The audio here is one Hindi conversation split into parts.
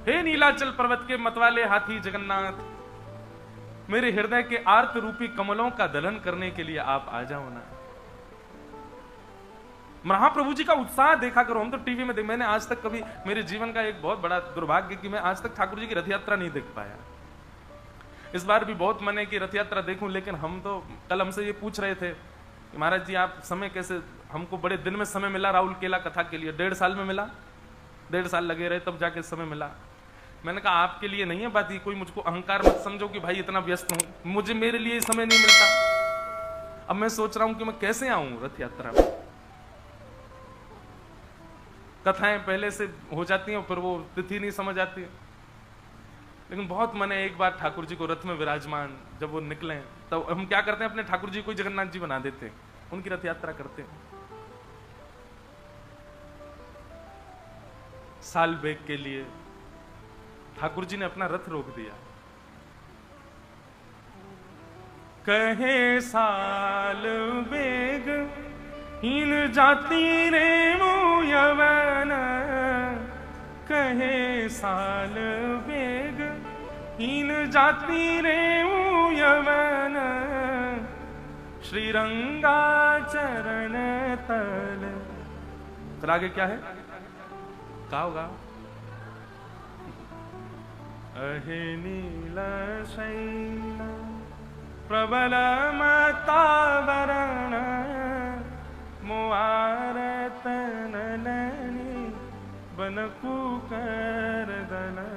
हे नीलाचल पर्वत के मतवाले हाथी जगन्नाथ, मेरे हृदय के आर्त रूपी कमलों का दलन करने के लिए आप आ जाओ ना। महाप्रभु जी का उत्साह देखा करो। हम तो टीवी में मैंने आज तक कभी, मेरे जीवन का एक बहुत बड़ा दुर्भाग्य कि मैं आज तक ठाकुर जी की रथ यात्रा नहीं देख पाया। इस बार भी बहुत मन है कि रथ यात्रा देखूं, लेकिन हम तो कल हमसे ये पूछ रहे थे कि महाराज जी आप समय कैसे, हमको बड़े दिन में समय मिला राहुल केला कथा के लिए, 1.5 साल में मिला, 1.5 साल लगे रहे तब जाके समय मिला। मैंने कहा आपके लिए नहीं है बात, ये कोई मुझको अहंकार मत समझो कि भाई इतना व्यस्त हूं, मुझे मेरे लिए समय नहीं मिलता। अब मैं सोच रहा हूं कि मैं कैसे आऊं रथ यात्रा में। कथाएं पहले से हो जाती हैं, फिर वो तिथि नहीं समझ आती है। लेकिन बहुत मन है एक बार ठाकुर जी को रथ में विराजमान, जब वो निकले तब हम क्या करते हैं, अपने ठाकुर जी को जगन्नाथ जी बना देते हैं, उनकी रथ यात्रा करते हैं। साल बेग के लिए ठाकुर जी ने अपना रथ रोक दिया। कहे साल बेग हीन जाति रे यवन, कहे साल बेग हीन जाति रे यवन, श्रीरंगा चरण तल। फिर आगे क्या है, गाओ गाओ। अहे नील शैल प्रबल मतावरण, मुआरत नलनी बनकु कर दलन।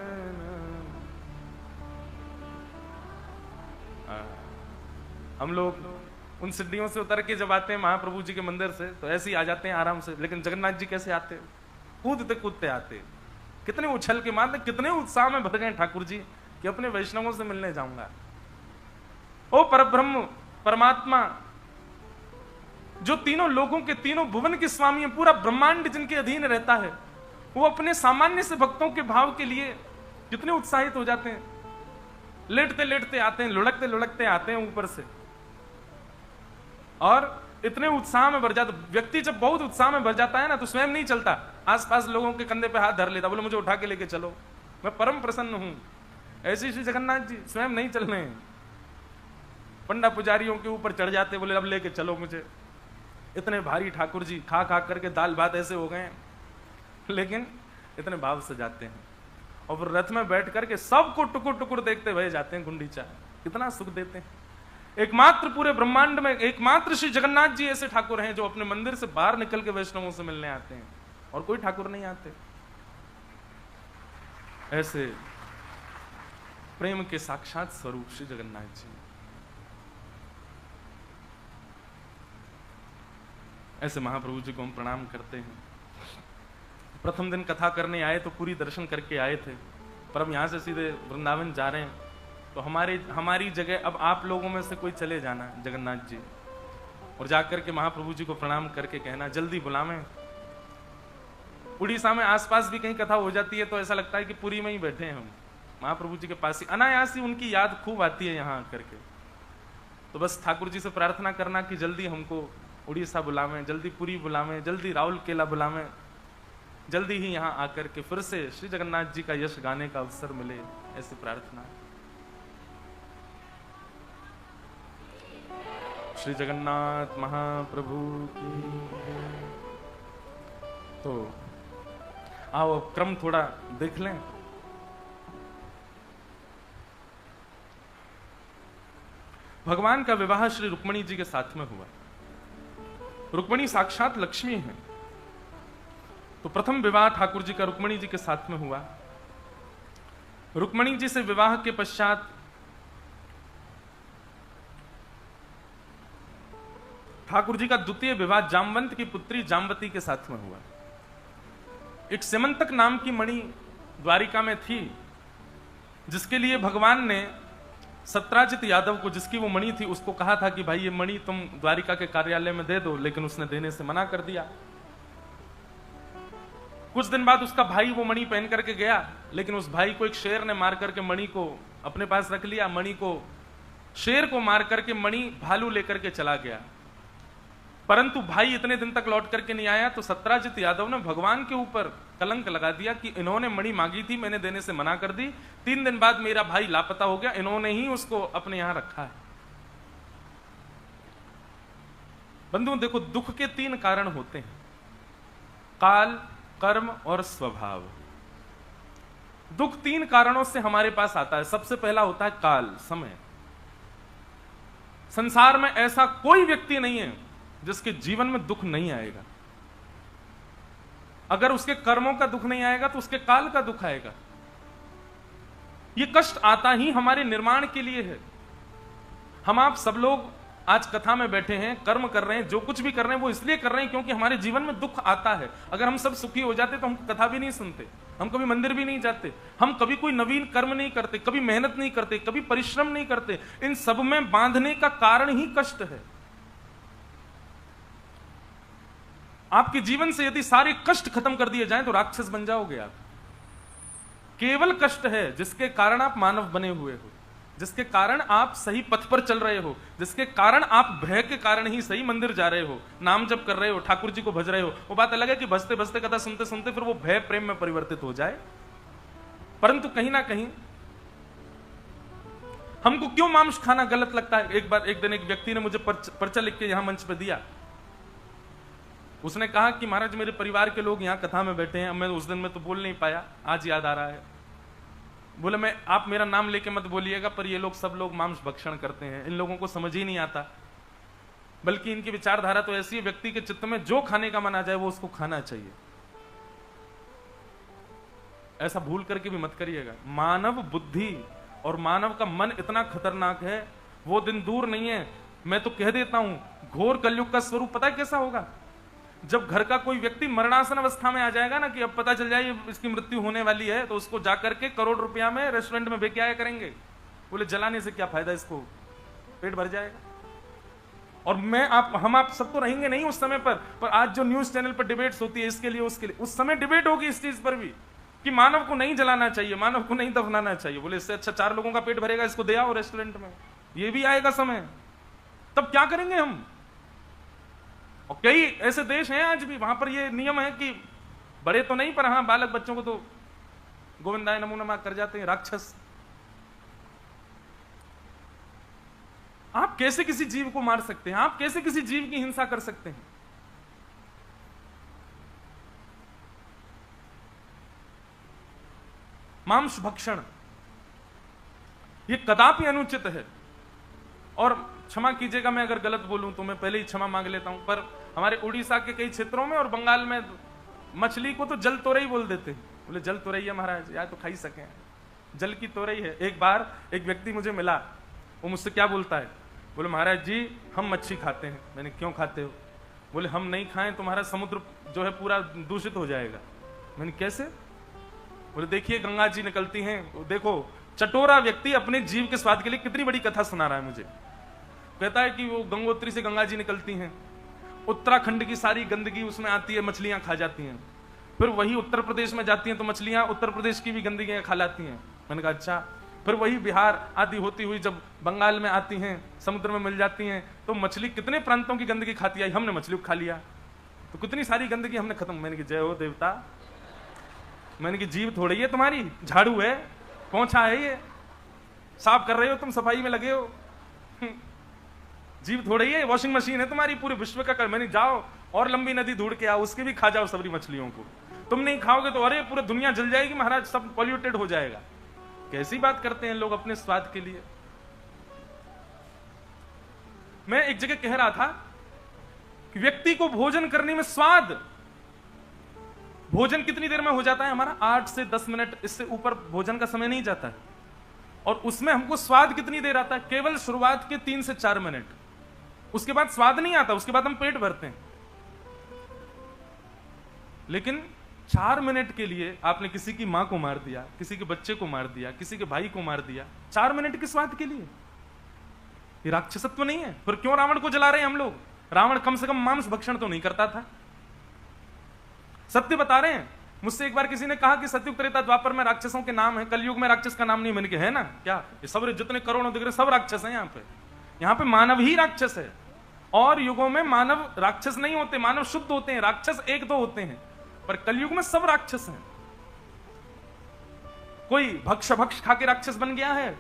हम लोग उन सीढ़ियों से उतर के जब आते हैं महाप्रभु जी के मंदिर से तो ऐसे ही आ जाते हैं आराम से, लेकिन जगन्नाथ जी कैसे आते, कूदते कूदते आते, कितने उछल के मारते, कितने उत्साह में भर गए ठाकुर जी कि अपने वैष्णवों से मिलने जाऊंगा। ओ परब्रह्म परमात्मा, जो तीनों लोगों के, तीनों भुवन के स्वामी है, पूरा ब्रह्मांड जिनके अधीन रहता है, वो अपने सामान्य से भक्तों के भाव के लिए कितने उत्साहित हो जाते हैं। लेटते लेटते आते हैं, लुढ़कते लुढ़कते आते हैं ऊपर से, और इतने उत्साह में भर जाता। व्यक्ति जब बहुत उत्साह में भर जाता है ना तो स्वयं नहीं चलता, आसपास लोगों के कंधे पे हाथ धर लेता, बोले मुझे उठा के लेके चलो, मैं परम प्रसन्न हूं। ऐसे श्री जगन्नाथ जी स्वयं नहीं चल रहे हैं, पंडा पुजारियों के ऊपर चढ़ जाते, बोले अब लेके चलो मुझे। इतने भारी ठाकुर जी खा खा करके दाल भात ऐसे हो गए, लेकिन इतने भाव से जाते हैं और फिर रथ में बैठ करके सबको टुकुर टुकुर देखते हुए जाते हैं गुंडीचा। कितना सुख देते हैं। एकमात्र पूरे ब्रह्मांड में एकमात्र श्री जगन्नाथ जी ऐसे ठाकुर हैं जो अपने मंदिर से बाहर निकल के वैष्णवों से मिलने आते हैं, और कोई ठाकुर नहीं आते। ऐसे प्रेम के साक्षात स्वरूप श्री जगन्नाथ जी। ऐसे महाप्रभु जी को हम प्रणाम करते हैं। प्रथम दिन कथा करने आए तो पूरी दर्शन करके आए थे, पर हम यहां से सीधे वृंदावन जा रहे हैं, तो हमारी जगह अब आप लोगों में से कोई चले जाना जगन्नाथ जी, और जाकर के महाप्रभु जी को प्रणाम करके कहना जल्दी बुलावें। उड़ीसा में आसपास भी कहीं कथा हो जाती है तो ऐसा लगता है कि पुरी में ही बैठे हैं हम, महाप्रभु जी के पास ही अनायास ही उनकी याद खूब आती है यहाँ आकर के। तो बस ठाकुर जी से प्रार्थना करना कि जल्दी हमको उड़ीसा बुलावें, जल्दी पुरी बुलावें, जल्दी राहुल केला बुलावें, जल्दी ही यहाँ आकर के फिर से श्री जगन्नाथ जी का यश गाने का अवसर मिले, ऐसी प्रार्थना। श्री जगन्नाथ महाप्रभु की। तो आओ क्रम थोड़ा देख लें। भगवान का विवाह श्री रुक्मिणी जी के साथ में हुआ। रुक्मिणी साक्षात लक्ष्मी है, तो प्रथम विवाह ठाकुर जी का रुक्मिणी जी के साथ में हुआ। रुक्मिणी जी से विवाह के पश्चात ठाकुर जी का द्वितीय विवाह जामवंत की पुत्री जामवती के साथ में हुआ। एक सेमंतक नाम की मणि द्वारिका में थी, जिसके लिए भगवान ने सत्राजित यादव को, जिसकी वो मणि थी, उसको कहा था कि भाई ये मणि तुम द्वारिका के कार्यालय में दे दो, लेकिन उसने देने से मना कर दिया। कुछ दिन बाद उसका भाई वो मणि पहन करके गया, लेकिन उस भाई को एक शेर ने मार करके मणि को अपने पास रख लिया। मणि को शेर को मार करके मणि भालू लेकर के चला गया। परंतु भाई इतने दिन तक लौट करके नहीं आया, तो सत्राजित यादव ने भगवान के ऊपर कलंक लगा दिया कि इन्होंने मणि मांगी थी, मैंने देने से मना कर दी, 3 दिन बाद मेरा भाई लापता हो गया, इन्होंने ही उसको अपने यहां रखा है। बंधुओं देखो, दुख के 3 कारण होते हैं, काल, कर्म और स्वभाव। दुख 3 कारणों से हमारे पास आता है। सबसे पहला होता है काल, समय। संसार में ऐसा कोई व्यक्ति नहीं है जिसके जीवन में दुख नहीं आएगा। अगर उसके कर्मों का दुख नहीं आएगा तो उसके काल का दुख आएगा। यह कष्ट आता ही हमारे निर्माण के लिए है। हम आप सब लोग आज कथा में बैठे हैं, कर्म कर रहे हैं, जो कुछ भी कर रहे हैं वो इसलिए कर रहे हैं क्योंकि हमारे जीवन में दुख आता है। अगर हम सब सुखी हो जाते तो हम कथा भी नहीं सुनते, हम कभी मंदिर भी नहीं जाते, हम कभी कोई नवीन कर्म नहीं करते, कभी मेहनत नहीं करते, कभी परिश्रम नहीं करते। इन सब में बांधने का कारण ही कष्ट है। आपके जीवन से यदि सारे कष्ट खत्म कर दिए जाएं तो राक्षस बन जाओगे आप। केवल कष्ट है जिसके कारण आप मानव बने हुए हो, जिसके कारण आप सही पथ पर चल रहे हो, जिसके कारण आप भय के कारण ही सही मंदिर जा रहे हो, नाम जप कर रहे हो, ठाकुर जी को भज रहे हो। वो बात अलग है कि भजते भजते कथा सुनते सुनते फिर वो भय प्रेम में परिवर्तित हो जाए। परंतु कहीं ना कहीं हमको क्यों मांस खाना गलत लगता है। एक दिन एक व्यक्ति ने मुझे पर्चा लिख के यहां मंच पर दिया। उसने कहा कि महाराज मेरे परिवार के लोग यहां कथा में बैठे हैं, मैं उस दिन में तो बोल नहीं पाया, आज याद आ रहा है। बोले मैं आप मेरा नाम लेके मत बोलिएगा, पर ये लोग सब लोग मांस भक्षण करते हैं, इन लोगों को समझ ही नहीं आता, बल्कि इनकी विचारधारा तो ऐसी है व्यक्ति के चित्त में जो खाने का मन आ जाए वो उसको खाना चाहिए। ऐसा भूल करके भी मत करिएगा। मानव बुद्धि और मानव का मन इतना खतरनाक है, वो दिन दूर नहीं है। मैं तो कह देता हूं, घोर कलयुग का स्वरूप पता है कैसा होगा। जब घर का कोई व्यक्ति मरणासन अवस्था में आ जाएगा ना, कि अब पता चल जाए इसकी मृत्यु होने वाली है, तो उसको जाकर के करोड़ रुपया में रेस्टोरेंट में बेच आया करेंगे। बोले जलाने से क्या फायदा, इसको पेट भर जाएगा। और हम आप सब तो रहेंगे नहीं उस समय पर आज जो न्यूज चैनल पर डिबेट्स होती है इसके लिए उसके लिए, उस समय डिबेट होगी इस चीज पर भी कि मानव को नहीं जलाना चाहिए, मानव को नहीं दफनाना चाहिए। बोले इससे अच्छा 4 लोगों का पेट भरेगा, इसको दे आओ रेस्टोरेंट में। ये भी आएगा समय, तब क्या करेंगे हम। और कई ऐसे देश हैं आज भी, वहां पर ये नियम है कि बड़े तो नहीं, पर हाँ बालक बच्चों को तो गोविंदाय नमो नमः कर जाते हैं राक्षस। आप कैसे किसी जीव को मार सकते हैं, आप कैसे किसी जीव की हिंसा कर सकते हैं। मांस भक्षण ये कदापि अनुचित है। और क्षमा कीजिएगा मैं अगर गलत बोलूं तो मैं पहले ही क्षमा मांग लेता हूं, पर हमारे उड़ीसा के कई क्षेत्रों में और बंगाल में मछली को तो जल तोरई बोल देते हैं। बोले जल तोरई है महाराज, यार तो खा ही सके, जल की तोरई है। एक बार एक व्यक्ति मुझे मिला, वो मुझसे क्या बोलता है, बोले महाराज जी हम मच्छी खाते हैं। मैंने क्यों खाते हो। बोले हम नहीं खाएं तो हमारा समुद्र जो है पूरा दूषित हो जाएगा। मैंने कैसे। बोले देखिए गंगा जी निकलती हैं, देखो चटोरा व्यक्ति अपने जीव के स्वाद के लिए कितनी बड़ी कथा सुना रहा है मुझे। कहता है कि वो गंगोत्री से गंगा जी निकलती हैं, उत्तराखंड की सारी गंदगी उसमें आती है, मछलियां खा जाती हैं, फिर वही उत्तर प्रदेश में जाती हैं तो मछलियां उत्तर प्रदेश की भी गंदगी खा लाती हैं। मैंने कहा अच्छा। फिर वही बिहार आदि होती हुई जब बंगाल में आती हैं, समुद्र में मिल जाती हैं, तो मछली कितने प्रांतों की गंदगी खाती आई, हमने मछली को खा लिया, तो कितनी सारी गंदगी हमने खत्म। मैंने कहा जय हो देवता। मैंने कहा जीव थोड़ी है तुम्हारी, झाड़ू है, पोंछा है, ये साफ कर रहे हो तुम, सफाई में लगे हो। जीव थोड़ी है, वॉशिंग मशीन है तुम्हारी, पूरे विश्व का कर। मैंने जाओ और लंबी नदी ढूंढ के आओ, उसके भी खा जाओ सबरी मछलियों को। तुम नहीं खाओगे तो अरे पूरी दुनिया जल जाएगी महाराज, सब पॉल्यूटेड हो जाएगा। कैसी बात करते हैं लोग अपने स्वाद के लिए। मैं एक जगह कह रहा था कि व्यक्ति को भोजन करने में स्वाद, भोजन कितनी देर में हो जाता है हमारा, 8 से 10 मिनट, इससे ऊपर भोजन का समय नहीं जाता है। और उसमें हमको स्वाद कितनी देर आता है, केवल शुरुआत के 3 से 4 मिनट, उसके बाद स्वाद नहीं आता, उसके बाद हम पेट भरते हैं। लेकिन 4 मिनट के लिए आपने किसी की मां को मार दिया, किसी के बच्चे को मार दिया, किसी के भाई को मार दिया, 4 मिनट के स्वाद के लिए। ये राक्षसत्व नहीं है। फिर क्यों रावण को जला रहे हैं हम लोग। रावण कम से कम मांस भक्षण तो नहीं करता था, सत्य बता रहे हैं। मुझसे एक बार किसी ने कहा कि सतयुग त्रेता द्वापर में राक्षसों के नाम है, कलयुग में राक्षस का नाम नहीं। मैंने कहा है ना, क्या ये सब जितने करोड़ों दिख रहे सब राक्षस हैं यहाँ पे। यहाँ पे मानव ही राक्षस है। और युगों में मानव राक्षस नहीं होते, मानव शुद्ध होते हैं, राक्षस एक दो होते हैं, पर कलयुग में सब राक्षस हैं। कोई भक्ष खा के राक्षस बन गया है,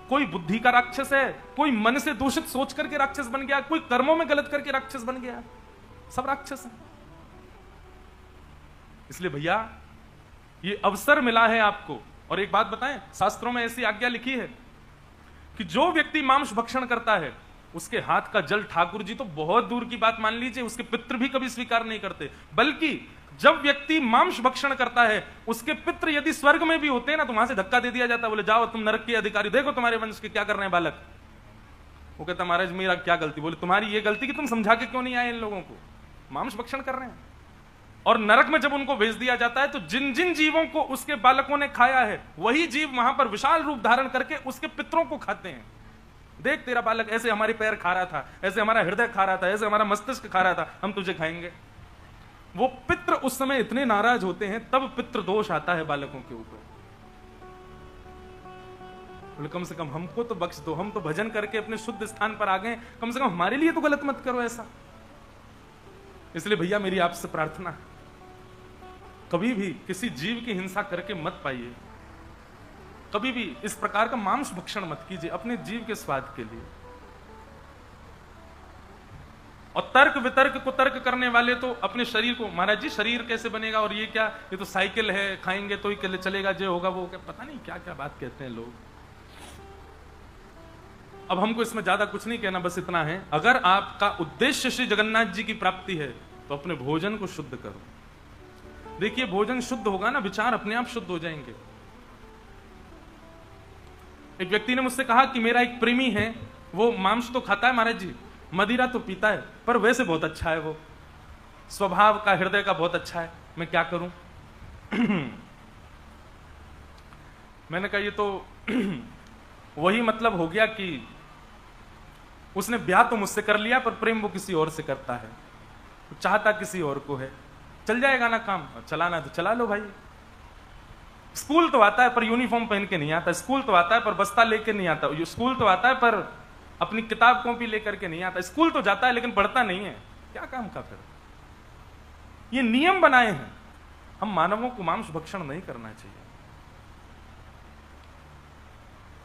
कोई बुद्धि का राक्षस है, कोई मन से दूषित सोच करके राक्षस बन गया, कोई कर्मों में गलत करके राक्षस बन गया, सब राक्षस हैं। इसलिए भैया ये अवसर मिला है आपको। और एक बात बताएं, शास्त्रों में ऐसी आज्ञा लिखी है कि जो व्यक्ति मांस भक्षण करता है उसके हाथ का जल ठाकुर जी तो बहुत दूर की बात मान लीजिए, उसके पितृ भी कभी स्वीकार नहीं करते, बल्कि जब व्यक्ति मांस भक्षण करता है उसके पितृ यदि स्वर्ग में भी होते हैं ना तो वहां से धक्का दे दिया जाता है, बोले जाओ तुम नरक के अधिकारी, देखो तुम्हारे वंश के क्या कर रहे हैं बालक। वो कहता महाराज मेरा क्या गलती? बोले तुम्हारी ये गलती कि तुम समझा के क्यों नहीं आए इन लोगों को, मांस भक्षण कर रहे हैं। और नरक में जब उनको भेज दिया जाता है तो जिन जिन जीवों को उसके बालकों ने खाया है वही जीव वहां पर विशाल रूप धारण करके उसके पितरों को खाते हैं। देख तेरा बालक ऐसे हमारे पैर खा रहा था, ऐसे हमारा हृदय खा रहा था, ऐसे हमारा मस्तिष्क खा रहा था, हम तुझे खाएंगे। वो पितृ उस समय इतने नाराज होते हैं, तब पितृ दोष आता है बालकों के ऊपर। बोले कम से कम हमको तो बख्श दो, हम तो भजन करके अपने शुद्ध स्थान पर आ गए, कम से कम हमारे लिए तो गलत मत करो ऐसा। इसलिए भैया मेरी आपसे प्रार्थना है, कभी भी किसी जीव की हिंसा करके मत पाइए, कभी भी इस प्रकार का मांस भक्षण मत कीजिए अपने जीव के स्वाद के लिए। और तर्क वितर्क कुतर्क करने वाले तो अपने शरीर को, महाराज जी शरीर कैसे बनेगा और ये क्या, ये तो साइकिल है, खाएंगे तो ही चलेगा, जो होगा वो क्या, पता नहीं क्या क्या बात कहते हैं लोग। अब हमको इसमें ज्यादा कुछ नहीं कहना, बस इतना है, अगर आपका उद्देश्य श्री जगन्नाथ जी की प्राप्ति है तो अपने भोजन को शुद्ध करो। देखिए भोजन शुद्ध होगा ना, विचार अपने आप शुद्ध हो जाएंगे। एक व्यक्ति ने मुझसे कहा कि मेरा एक प्रेमी है, वो मांस तो खाता है महाराज जी, मदिरा तो पीता है, पर वैसे बहुत अच्छा है, वो स्वभाव का हृदय का बहुत अच्छा है, मैं क्या करूं? मैंने कहा ये तो वही मतलब हो गया कि उसने ब्याह तो मुझसे कर लिया पर प्रेम वो किसी और से करता है, चाहता किसी और को है। चल जाएगा ना काम, चलाना तो चला लो भाई। स्कूल तो आता है पर यूनिफॉर्म पहन के नहीं आता, स्कूल तो आता है पर बस्ता लेके नहीं आता, स्कूल तो आता है पर अपनी किताब कॉपी लेकर के नहीं आता, स्कूल तो जाता है लेकिन पढ़ता नहीं है, क्या काम का फिर? ये नियम बनाए हैं, हम मानवों को मांस भक्षण नहीं करना चाहिए।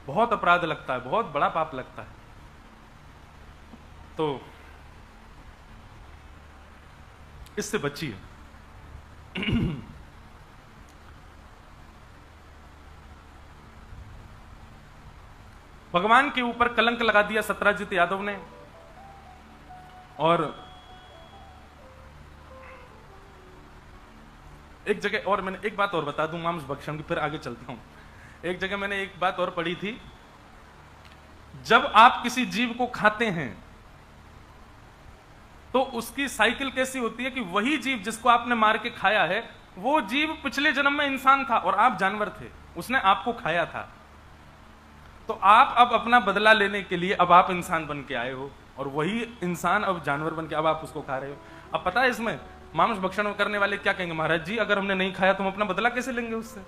बहुत अपराध लगता है, बहुत बड़ा पाप लगता है। तो इससे बचिए। भगवान के ऊपर कलंक लगा दिया सत्यजीत यादव ने। और एक जगह, और मैंने एक बात और बता दूं मांस भक्षण की, फिर आगे चलता हूं। एक जगह मैंने एक बात और पढ़ी थी, जब आप किसी जीव को खाते हैं तो उसकी साइकिल कैसी होती है कि वही जीव जिसको आपने मार के खाया है वो जीव पिछले जन्म में इंसान था और आप जानवर थे, उसने आपको खाया था, तो आप अब अपना बदला लेने के लिए अब आप इंसान बन के आए हो और वही इंसान अब जानवर बन के अब आप उसको खा रहे हो। अब पता है इसमें मांस भक्षण करने वाले क्या कहेंगे, महाराज जी अगर हमने नहीं खाया तो हम अपना बदला कैसे लेंगे उससे?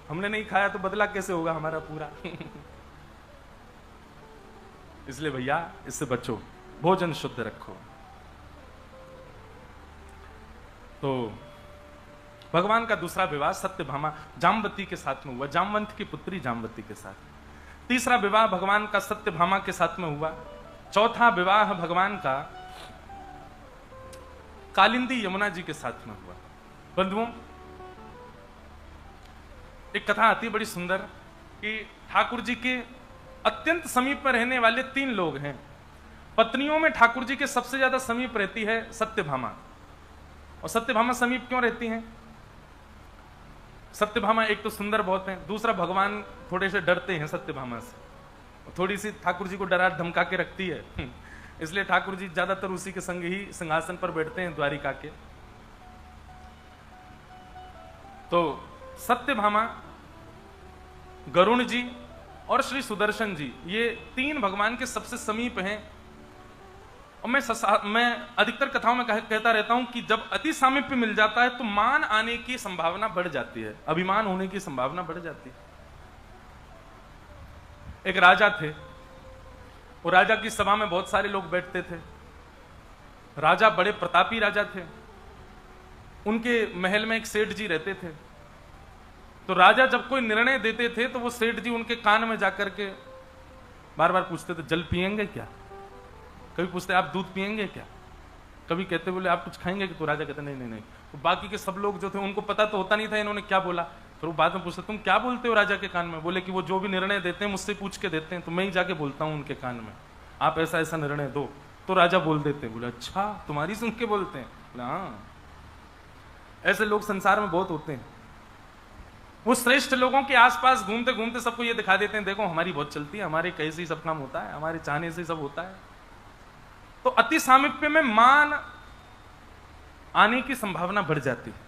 हमने नहीं खाया तो बदला कैसे होगा हमारा पूरा? इसलिए भैया इससे बचो, भोजन शुद्ध रखो। तो भगवान का दूसरा विवाह सत्यभामा जामवती के साथ में हुआ, जामवंत की पुत्री जामवती के साथ। तीसरा विवाह भगवान का सत्यभामा के साथ में हुआ। चौथा विवाह भगवान का कालिंदी यमुना जी के साथ में हुआ। बंधुओं, एक कथा आती बड़ी सुंदर कि ठाकुर जी के अत्यंत समीप में रहने वाले 3 लोग हैं। पत्नियों में ठाकुर जी के सबसे ज्यादा समीप रहती है सत्यभामा। और सत्यभामा समीप क्यों रहती हैं? सत्यभामा एक तो सुंदर बहुत है, दूसरा भगवान थोड़े से डरते हैं सत्यभामा से, थोड़ी सी ठाकुर जी को डरा धमका के रखती है, इसलिए ठाकुर जी ज्यादातर उसी के संग ही सिंहासन पर बैठते हैं द्वारिका के। तो सत्यभामा, गरुण जी और श्री सुदर्शन जी, ये 3 भगवान के सबसे समीप हैं। और मैं अधिकतर कथाओं में कहता रहता हूं कि जब अति सामीप्य मिल जाता है तो मान आने की संभावना बढ़ जाती है, अभिमान होने की संभावना बढ़ जाती है। एक राजा थे, और राजा की सभा में बहुत सारे लोग बैठते थे। राजा बड़े प्रतापी राजा थे। उनके महल में एक सेठ जी रहते थे। तो राजा जब कोई निर्णय देते थे तो वो सेठ जी उनके कान में जाकर के बार बार पूछते थे, जल पिएंगे क्या? कभी पूछते आप दूध पिएंगे क्या? कभी कहते बोले आप कुछ खाएंगे? तो राजा कहते नहीं नहीं नहीं। तो बाकी के सब लोग जो थे उनको पता तो होता नहीं था इन्होंने क्या बोला। फिर वो बाद में पूछते तुम क्या बोलते हो राजा के कान में? बोले कि वो जो भी निर्णय देते हैं मुझसे पूछ के देते हैं, तो मैं ही जाके बोलता हूँ उनके कान में, आप ऐसा ऐसा निर्णय दो। तो राजा बोल देते हैं। बोले अच्छा, तुम्हारी सुन के बोलते हैं? बोले हाँ। ऐसे लोग संसार में बहुत होते हैं। वो श्रेष्ठ लोगों के आसपास घूमते घूमते सबको ये दिखा देते हैं, देखो हमारी बहुत चलती है, हमारे कैसे ही सब काम होता है, हमारे चाहने से सब होता है। तो अति सामीप्य में मान आने की संभावना बढ़ जाती है।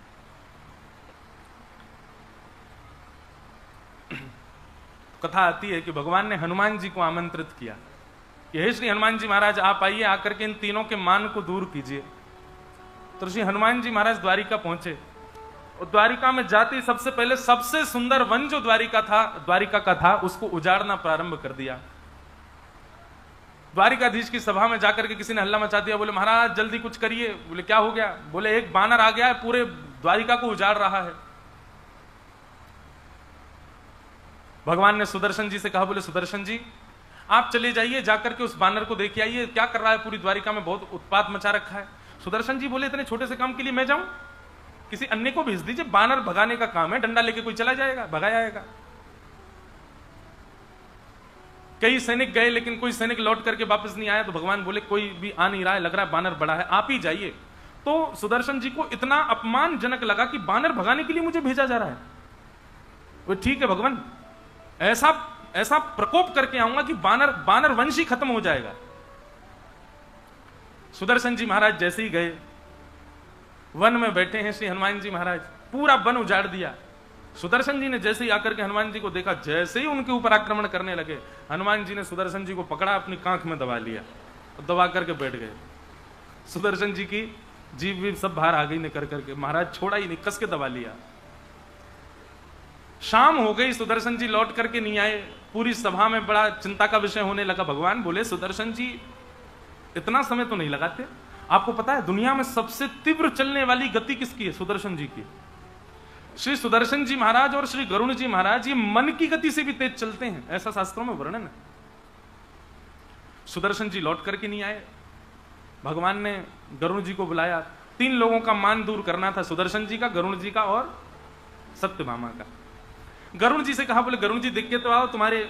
कथा आती है कि भगवान ने हनुमान जी को आमंत्रित किया कि हे श्री हनुमान जी महाराज, आप आइए, आकर के इन तीनों के मान को दूर कीजिए। तो श्री हनुमान जी महाराज द्वारिका पहुंचे और द्वारिका में जाते सबसे पहले सबसे सुंदर वन जो द्वारिका का था उसको उजाड़ना प्रारंभ कर दिया। द्वारिकाधीश की सभा में जाकर के किसी ने हल्ला मचा दिया। बोले महाराज जल्दी कुछ करिए। बोले क्या हो गया? बोले एक बानर आ गया है, पूरे द्वारिका को उजाड़ रहा है। भगवान ने सुदर्शन जी से कहा, बोले सुदर्शन जी आप चले जाइए, जाकर के उस बानर को देखिए आइए, क्या कर रहा है, पूरी द्वारिका में बहुत उत्पात मचा रखा है। सुदर्शन जी बोले इतने छोटे से काम के लिए मैं जाऊं? किसी अन्य को भेज दीजिए, बानर भगाने का काम है, डंडा लेके कोई चला जाएगा, भगाया जाएगा। कई सैनिक गए लेकिन कोई सैनिक लौट करके वापस नहीं आया। तो भगवान बोले कोई भी आ नहीं रहा है, लग रहा है बानर बड़ा है, आप ही जाइए। तो सुदर्शन जी को इतना अपमानजनक लगा कि बानर भगाने के लिए मुझे भेजा जा रहा है। वो ठीक है भगवान, ऐसा प्रकोप करके आऊंगा कि बानर वंश ही खत्म हो जाएगा। सुदर्शन जी महाराज जैसे ही गए, वन में बैठे हैं श्री हनुमान जी महाराज, पूरा वन उजाड़ दिया। सुदर्शन जी ने जैसे ही आकर के हनुमान जी को देखा, जैसे ही उनके ऊपर आक्रमण करने लगे, हनुमान जी ने सुदर्शन जी को पकड़ा, अपनी कांख में दबा लिया और दबा करके बैठ गए। सुदर्शन जी की जीभ भी सब बाहर आ गई निकल करके, महाराज छोड़ा ही नहीं, कस के दबा लिया। शाम हो गई, सुदर्शन जी लौट करके नहीं आए। पूरी सभा में बड़ा चिंता का विषय होने लगा। भगवान बोले सुदर्शन जी इतना समय तो नहीं लगाते, आपको पता है दुनिया में सबसे तीव्र चलने वाली गति किसकी है? सुदर्शन जी की। श्री सुदर्शन जी महाराज और श्री गरुण जी महाराज ये मन की गति से भी तेज चलते हैं, ऐसा शास्त्रों में वर्णन है। सुदर्शन जी लौट करके नहीं आए। भगवान ने गरुण जी को बुलाया। 3 लोगों का मान दूर करना था, सुदर्शन जी का, गरुण जी का और सत्यभामा का। गरुण जी से कहा, बोले गरुण जी दिख के तो आओ, तुम्हारे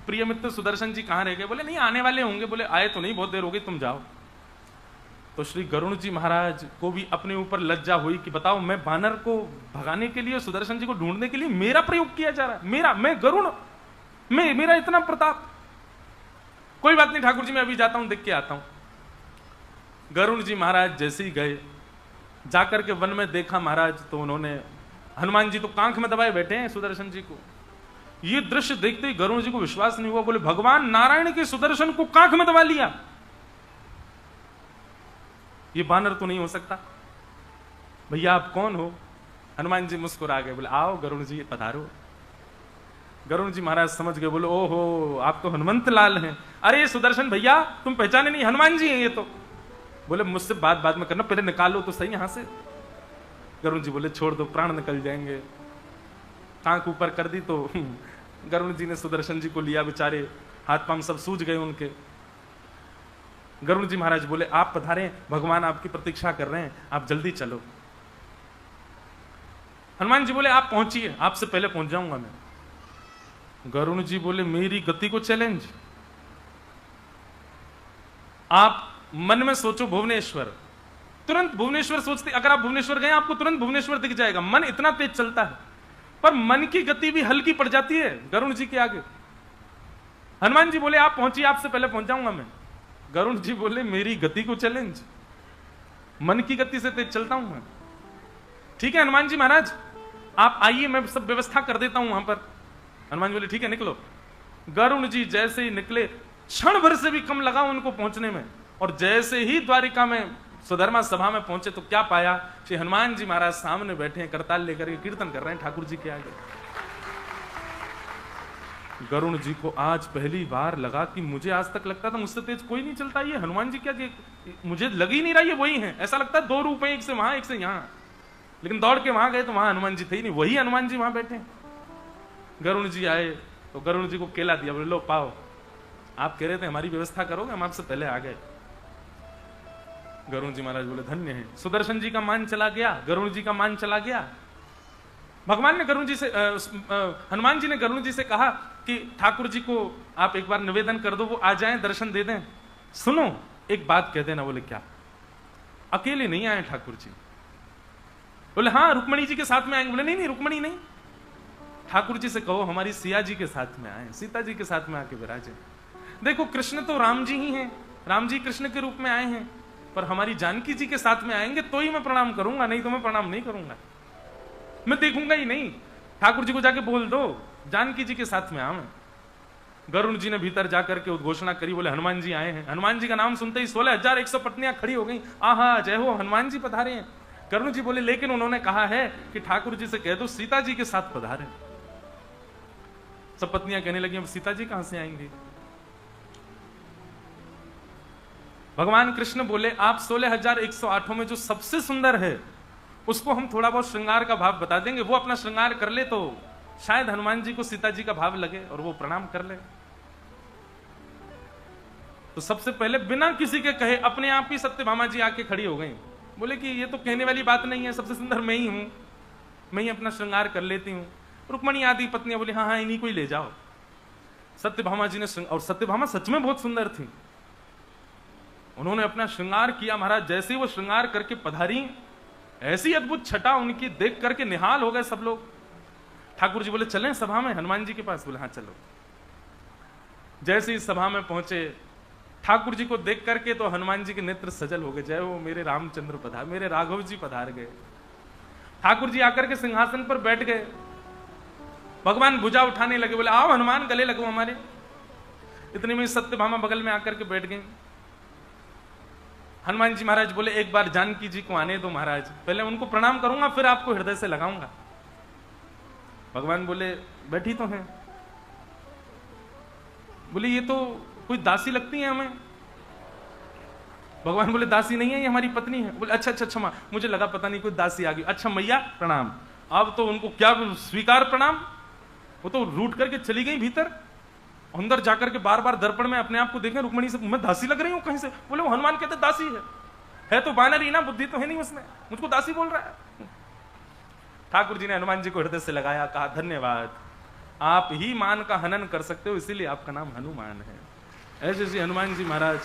प्रिय मित्र सुदर्शन जी कहां रह गए? बोले नहीं आने वाले होंगे। बोले आए तो नहीं, बहुत देर हो गई, तुम जाओ। तो श्री गरुण जी महाराज को भी अपने ऊपर लज्जा हुई कि बताओ मैं बानर को भगाने के लिए, सुदर्शन जी को ढूंढने के लिए मेरा प्रयोग किया जा रहा है, मैं गरुण, मेरा इतना प्रताप। कोई बात नहीं ठाकुर जी, मैं अभी जाता हूं, देख के आता हूं। गरुण जी महाराज जैसे ही गए, जाकर के वन में देखा महाराज, तो उन्होंने, हनुमान जी तो कांख में दबाए बैठे हैं सुदर्शन जी को। ये दृश्य देखते ही गरुण जी को विश्वास नहीं हुआ। बोले भगवान नारायण के सुदर्शन को कांख में दबा लिया, ये बानर तो नहीं हो सकता। भैया आप कौन हो? हनुमान जी मुस्कुरा गए, बोले आओ गरुण जी पधारो। गरुण जी महाराज समझ गए, बोले ओहो आप तो हनुमंत लाल हैं। अरे सुदर्शन भैया तुम पहचाने नहीं, हनुमान जी हैं ये तो। बोले मुझसे बात बाद में करना, पहले निकालो तो सही यहां से। गरुण जी बोले छोड़ दो, प्राण निकल जाएंगे। टांग ऊपर कर दी तो गरुण जी ने सुदर्शन जी को लिया, बेचारे हाथ पांव सब सूज गए उनके। गरुण जी महाराज बोले आप पधारे, भगवान आपकी प्रतीक्षा कर रहे हैं, आप जल्दी चलो। हनुमान जी बोले आप पहुंचिए, आपसे पहले पहुंच जाऊंगा मैं। गरुण जी बोले मेरी गति को चैलेंज? आप मन में सोचो भुवनेश्वर, तुरंत भुवनेश्वर सोचते, अगर आप भुवनेश्वर गए आपको तुरंत भुवनेश्वर दिख जाएगा। मन इतना तेज चलता है, पर मन की गति भी हल्की पड़ जाती है गरुण जी के आगे। हनुमान जी बोले आप पहुंचिए, आपसे पहले पहुंच जाऊंगा मैं। गरुण जी बोले मेरी गति को चैलेंज? मन की गति से तेज चलता हूं मैं। ठीक है हनुमान जी महाराज आप आइए, मैं सब व्यवस्था कर देता हूं वहां पर। हनुमान जी बोले ठीक है निकलो। गरुण जी जैसे ही निकले, क्षण भर से भी कम लगा उनको पहुंचने में, और जैसे ही द्वारिका में सुधर्मा सभा में पहुंचे तो क्या पाया, श्री हनुमान जी महाराज सामने बैठे हैं, करताल लेकर के कीर्तन कर रहे हैं ठाकुर जी के आगे। गरुण जी को आज पहली बार लगा कि मुझे आज तक लगता था मुझसे तेज कोई नहीं चलता, ये हनुमान जी क्या, मुझे लग ही नहीं रहा ये वही है। ऐसा लगता है दो रूप हैं, एक से वहां एक से यहां, लेकिन दौड़ के वहां गए तो वहां हनुमान जी थे ही नहीं, वही हनुमान जी वहां बैठे। गरुण जी आए तो गरुण जी को केला दिया, बोले लो पाओ, आप कह रहे थे हमारी व्यवस्था करोगे, हम आपसे पहले आ गए। गरुण जी महाराज बोले धन्य है। सुदर्शन जी का मान चला गया, गरुण जी का मान चला गया। भगवान ने गरुण जी से हनुमान जी ने गरुण जी से कहा कि ठाकुर जी को आप एक बार निवेदन कर दो, वो आ जाएं, दर्शन दे दें। सुनो एक बात कह देना। बोले क्या? अकेले नहीं आए ठाकुर जी। बोले हाँ रुक्मणी जी के साथ में आएंगे। बोले नहीं नहीं रुक्मणी नहीं, ठाकुर जी से कहो हमारी सिया जी के साथ में आए, सीता जी के साथ में आके विराजे। देखो कृष्ण तो राम जी ही हैं, राम जी कृष्ण के रूप में आए हैं, पर हमारी जानकी जी के साथ में आएंगे तो ही मैं प्रणाम करूंगा, नहीं तो मैं प्रणाम नहीं करूंगा, मैं देखूंगा ही नहीं। ठाकुर जी को जाके बोल दो जानकी जी के साथ में आए। गरुण जी ने भीतर जाकर के उद्घोषणा करी, बोले हनुमान जी आए हैं। हनुमान जी का नाम सुनते ही 16,100 पत्नियां खड़ी हो गई, आहा जय हो हनुमान जी पधारे हैं। गरुण जी बोले लेकिन उन्होंने कहा है कि ठाकुर जी से कह दो सीता जी के साथ पधारे। सब पत्नियां कहने लगी अब सीता जी कहां से आएंगी? भगवान कृष्ण बोले आप 16,108 में जो सबसे सुंदर है उसको हम थोड़ा बहुत श्रृंगार का भाव बता देंगे, वो अपना श्रृंगार कर ले तो शायद हनुमान जी को सीता जी का भाव लगे और वो प्रणाम कर ले। तो सबसे पहले बिना किसी के कहे अपने आप ही सत्यभामा जी आके खड़ी हो गई। बोले कि ये तो कहने वाली बात नहीं है, सबसे सुंदर मैं ही हूं, मैं ही अपना श्रृंगार कर लेती हूं। रुक्मणी आदि पत्नियां बोली हाँ हाँ इन्हीं को ही ले जाओ। सत्यभामा जी ने, और सत्यभामा सच में बहुत सुंदर थी, उन्होंने अपना श्रृंगार किया। महाराज जैसे वो श्रृंगार करके पधारी, ऐसी अद्भुत छटा उनकी देख करके निहाल हो गए सब लोग। ठाकुर जी बोले चलें सभा में हनुमान जी के पास? बोले हाँ चलो। जैसे ही सभा में पहुंचे ठाकुर जी को देख करके तो हनुमान जी के नेत्र सजल हो गए, जय हो मेरे रामचंद्र पधार, मेरे राघव जी पधार गए। ठाकुर जी आकर के सिंहासन पर बैठ गए। भगवान भुजा उठाने लगे, बोले आओ हनुमान गले लगो हमारे। इतने में सत्यभामा बगल में आकर के बैठ गई। हनुमान जी महाराज बोले एक बार जानकी जी को आने दो महाराज, पहले उनको प्रणाम करूंगा फिर आपको हृदय से लगाऊंगा। भगवान बोले बैठी तो हैं। बोले ये तो कोई दासी लगती है हमें। भगवान बोले दासी नहीं है, ये हमारी पत्नी है। बोले अच्छा अच्छा क्षमा, मुझे लगा पता नहीं कोई दासी आ गई। अच्छा मैया प्रणाम। अब तो उनको क्या स्वीकार प्रणाम, वो तो रूठ करके चली गई भीतर। अंदर जाकर के बार बार दर्पण में अपने आप को देखें, रुक्मणी से मैं दासी लग रही हूं कहीं से। बोले वो हनुमान कहते दासी है तो बानर ही ना, बुद्धि तो है नहीं उसमें, मुझको दासी बोल रहा है। ठाकुर जी ने हनुमान जी को हृदय से लगाया, कहा धन्यवाद, आप ही मान का हनन कर सकते हो, इसीलिए आपका नाम हनुमान है। ऐसे ऐसे हनुमान जी महाराज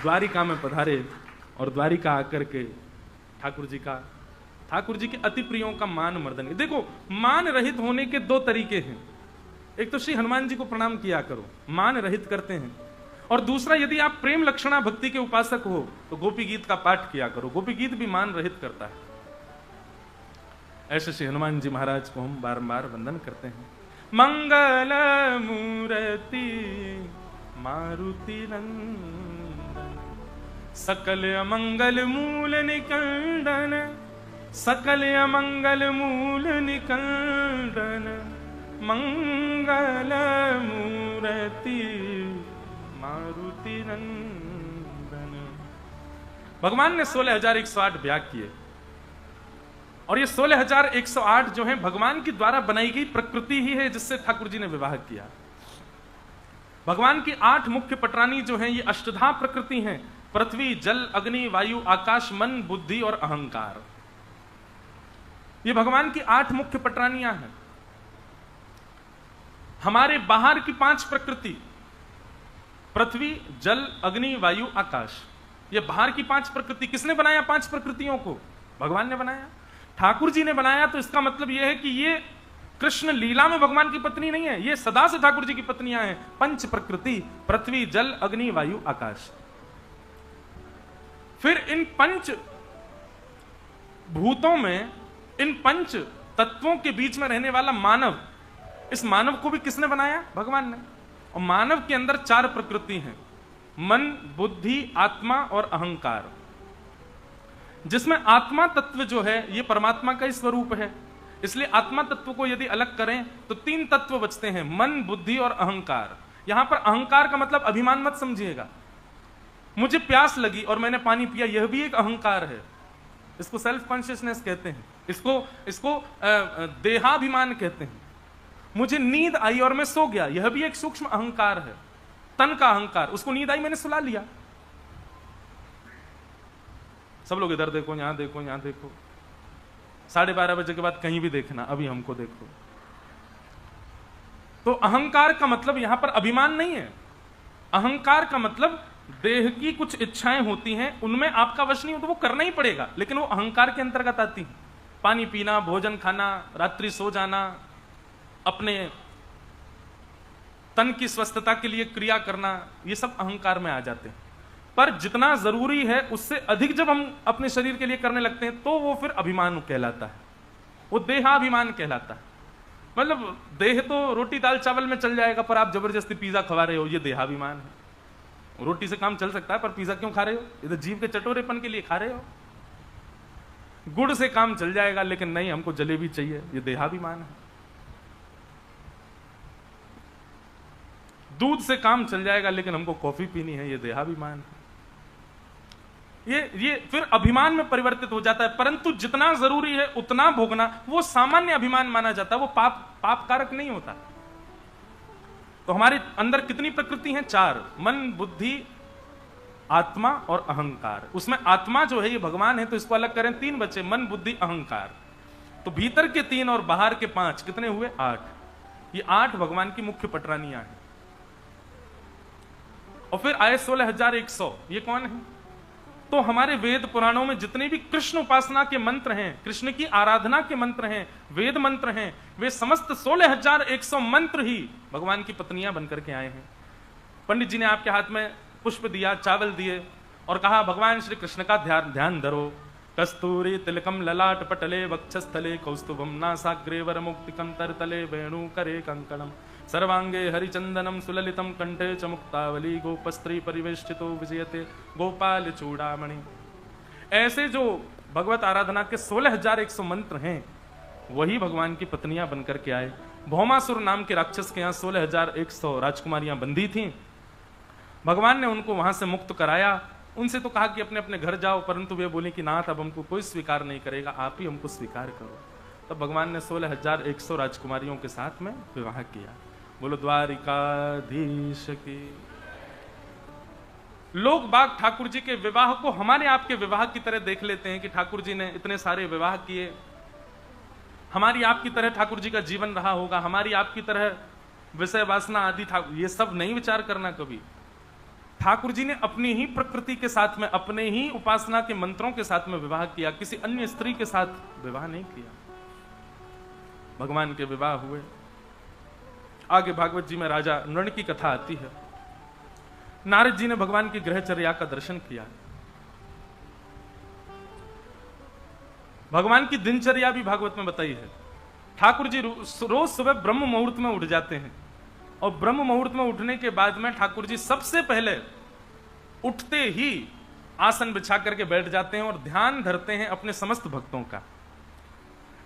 द्वारिका में पधारे और द्वारिका आकर के ठाकुर जी के अति प्रियों का मान मर्दन। देखो मान रहित होने के दो तरीके हैं, एक तो श्री हनुमान जी को प्रणाम किया करो, मान रहित करते हैं, और दूसरा यदि आप प्रेम लक्षणा भक्ति के उपासक हो तो गोपी गीत का पाठ किया करो, गोपी गीत भी मान रहित करता है। ऐसे श्री हनुमान जी महाराज को हम बारंबार वंदन करते हैं। मंगल मूर्ति मारुति नंदन, सकल अमंगल मूल निकंदन, सकल अमंगल मूल निकंदन, मंगल मूर्ति मारुति नंदन। भगवान ने 16,108 व्याग किए, और ये 16,108 जो है भगवान के द्वारा बनाई गई प्रकृति ही है जिससे ठाकुर जी ने विवाह किया। भगवान की 8 मुख्य पटरानी जो हैं ये अष्टधा प्रकृति हैं, पृथ्वी जल अग्नि वायु आकाश मन बुद्धि और अहंकार। ये भगवान की 8 मुख्य पटरानियां हैं। हमारे बाहर की 5 प्रकृति पृथ्वी जल अग्नि वायु आकाश, ये बाहर की 5 प्रकृति किसने बनाया? 5 प्रकृतियों को भगवान ने बनाया, ठाकुर जी ने बनाया। तो इसका मतलब यह है कि ये कृष्ण लीला में भगवान की पत्नी नहीं है, ये सदा से ठाकुर जी की पत्नियां हैं। 5 प्रकृति पृथ्वी जल अग्नि वायु आकाश। फिर इन 5 भूतों में, इन 5 तत्वों के बीच में रहने वाला मानव, इस मानव को भी किसने बनाया? भगवान ने। और मानव के अंदर 4 प्रकृति हैं, मन बुद्धि आत्मा और अहंकार, जिसमें आत्मा तत्व जो है ये परमात्मा का ही स्वरूप है। इसलिए आत्मा तत्व को यदि अलग करें तो 3 तत्व बचते हैं, मन, बुद्धि और अहंकार। यहां पर अहंकार का मतलब अभिमान मत समझिएगा। मुझे प्यास लगी और मैंने पानी पिया, यह भी एक अहंकार है। इसको सेल्फ कॉन्शियसनेस कहते हैं, इसको देहाभिमान कहते हैं। मुझे नींद आई और मैं सो गया, यह भी एक सूक्ष्म अहंकार है, तन का अहंकार। उसको नींद आई, मैंने सुला लिया। सब लोग इधर देखो, यहां देखो, यहां देखो, 12:30 बजे के बाद कहीं भी देखना, अभी हमको देखो। तो अहंकार का मतलब यहां पर अभिमान नहीं है। अहंकार का मतलब देह की कुछ इच्छाएं होती हैं, उनमें आपका वश नहीं हो तो वो करना ही पड़ेगा, लेकिन वो अहंकार के अंतर्गत आती है। पानी पीना, भोजन खाना, रात्रि सो जाना, अपने तन की स्वस्थता के लिए क्रिया करना, ये सब अहंकार में आ जाते हैं। पर जितना जरूरी है उससे अधिक जब हम अपने शरीर के लिए करने लगते हैं तो वो फिर अभिमान कहलाता है, वो देहाभिमान कहलाता है। मतलब देह तो रोटी दाल चावल में चल जाएगा, पर आप जबरदस्ती पिज्जा खवा रहे हो, ये देहाभिमान है। रोटी से काम चल सकता है, पर पिज्जा क्यों खा रहे हो? ये तो जीव के चटोरेपन के लिए खा रहे हो। गुड़ से काम चल जाएगा, लेकिन नहीं, हमको जलेबी चाहिए, ये देहाभिमान है। दूध से काम चल जाएगा, लेकिन हमको कॉफी पीनी है, ये देहाभिमान है। ये फिर अभिमान में परिवर्तित हो जाता है। परंतु जितना जरूरी है उतना भोगना, वो सामान्य अभिमान माना जाता है, वो पाप कारक नहीं होता। तो हमारे अंदर कितनी प्रकृति हैं? 4, मन, बुद्धि, आत्मा और अहंकार। उसमें आत्मा जो है ये भगवान है, तो इसको अलग करें, 3 बचे, मन, बुद्धि, अहंकार। तो भीतर के 3 और बाहर के 5, कितने हुए? 8। ये 8 भगवान की मुख्य पटरानियां हैं। और फिर आए 16,100, ये कौन है? तो हमारे वेद पुराणों में जितने भी कृष्ण उपासना के मंत्र हैं, कृष्ण की आराधना के मंत्र हैं, वेद मंत्र हैं, वे समस्त 16,100 मंत्र ही भगवान की पत्नियां बनकर के आए हैं। पंडित जी ने आपके हाथ में पुष्प दिया, चावल दिए और कहा भगवान श्री कृष्ण का ध्यान धरो। कस्तूरी तिलकम ललाट पटले वक्षस्थले कौस्तुभम नासाग्रे वरमुक्तिकं तरतले वेणु करे कंकणम सर्वांगे हरिचंदनम सुललितम कंठे च मुक्तावली गोपस्त्री परिवेष्टितो विजयते गोपाल चूड़ामणि। ऐसे जो भगवत आराधना के 16,100 मंत्र हैं, वही भगवान की पत्नियां बनकर के आए। भौमासुर नाम के राक्षस के यहाँ 16,100 राजकुमारियां बंदी थीं। भगवान ने उनको वहां से मुक्त कराया। उनसे तो कहा कि अपने अपने घर जाओ, परंतु वे बोले कि नाथ अब हमको कोई स्वीकार नहीं करेगा, आप ही हमको स्वीकार करो। तब भगवान ने 16,100 राजकुमारियों के साथ में विवाह किया। बोलो द्वारिकाधीश की। लोग बाग ठाकुर जी के विवाह को हमारे आपके विवाह की तरह देख लेते हैं कि ठाकुर जी ने इतने सारे विवाह किए, हमारी आपकी तरह ठाकुर जी का जीवन रहा होगा, हमारी आपकी तरह विषय वासना आदि था। ये सब नहीं विचार करना कभी। ठाकुर जी ने अपनी ही प्रकृति के साथ में, अपने ही उपासना के मंत्रों के साथ में विवाह किया, किसी अन्य स्त्री के साथ विवाह नहीं किया। भगवान के विवाह हुए। आगे भागवत जी में राजा नृण की कथा आती है। नारद जी ने भगवान की गृहचर्या का दर्शन किया। भगवान की दिनचर्या भी भागवत में बताई है। ठाकुर जी रोज सुबह ब्रह्म मुहूर्त में उठ जाते हैं और ब्रह्म मुहूर्त में उठने के बाद में ठाकुर जी सबसे पहले उठते ही आसन बिछा करके बैठ जाते हैं और ध्यान धरते हैं अपने समस्त भक्तों का।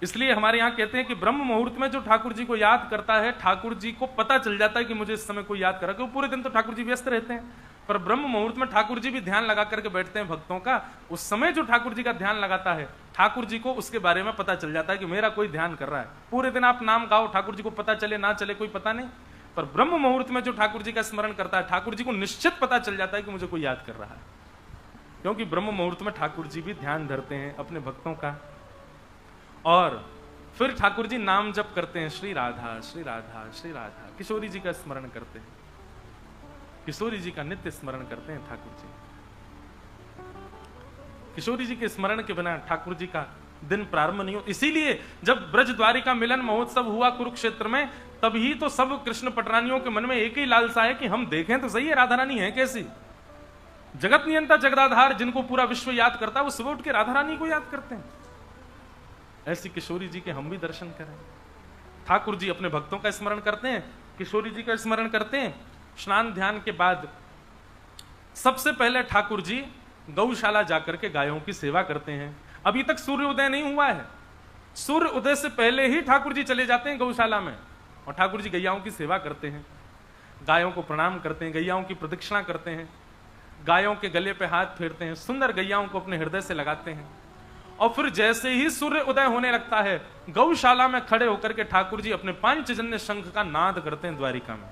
इसलिए हमारे यहां कहते हैं कि ब्रह्म मुहूर्त में जो ठाकुर जी को याद करता है, ठाकुर जी को पता चल जाता है कि मुझे इस समय कोई याद कर रहा है, क्योंकि पूरे दिन तो ठाकुर जी व्यस्त रहते हैं, पर ब्रह्म मुहूर्त में ठाकुर जी भी ध्यान लगा करके बैठते हैं भक्तों का। उस समय जो ठाकुर जी का ध्यान लगाता है, ठाकुर जी को उसके बारे में पता चल जाता है कि मेरा कोई ध्यान कर रहा है। पूरे दिन आप नाम गाओ, ठाकुर जी को पता चले ना चले कोई पता नहीं, पर ब्रह्म मुहूर्त में जो ठाकुर जी का स्मरण करता है, ठाकुर जी को निश्चित पता चल जाता है कि मुझे कोई याद कर रहा है, क्योंकि ब्रह्म मुहूर्त में ठाकुर जी भी ध्यान धरते हैं अपने भक्तों का। और फिर ठाकुर जी नाम जप करते हैं, श्री राधा श्री राधा श्री राधा। किशोरी जी का स्मरण करते हैं, किशोरी जी का नित्य स्मरण करते हैं ठाकुर जी। किशोरी जी के स्मरण के बिना ठाकुर जी का दिन प्रारंभ नहीं हो। इसीलिए जब ब्रज द्वारिका मिलन महोत्सव हुआ कुरुक्षेत्र में, तभी तो सब कृष्ण पटरानियों के मन में एक ही लालसा है कि हम देखें तो सही है राधा रानी है कैसी। जगत नियंता जगदाधार जिनको पूरा विश्व याद करता है, वो सुबह उठ के राधा रानी को याद करते हैं। ऐसी किशोरी जी के हम भी दर्शन करें। ठाकुर जी अपने भक्तों का स्मरण करते हैं, किशोरी जी का स्मरण करते हैं। स्नान ध्यान के बाद सबसे पहले ठाकुर जी गौशाला जाकर के गायों की सेवा करते हैं। अभी तक सूर्योदय नहीं हुआ है, सूर्य उदय से पहले ही ठाकुर जी चले जाते हैं गौशाला में, और ठाकुर जी गैयाओं की सेवा करते हैं, गायों को प्रणाम करते हैं, गैयाओं की प्रदक्षिणा करते हैं, गायों के गले पे हाथ फेरते हैं, सुंदर गैयाओं को अपने हृदय से लगाते हैं। और फिर जैसे ही सूर्य उदय होने लगता है, गौशाला में खड़े होकर के ठाकुर जी अपने पांचजन्य शंख का नाद करते हैं द्वारिका में।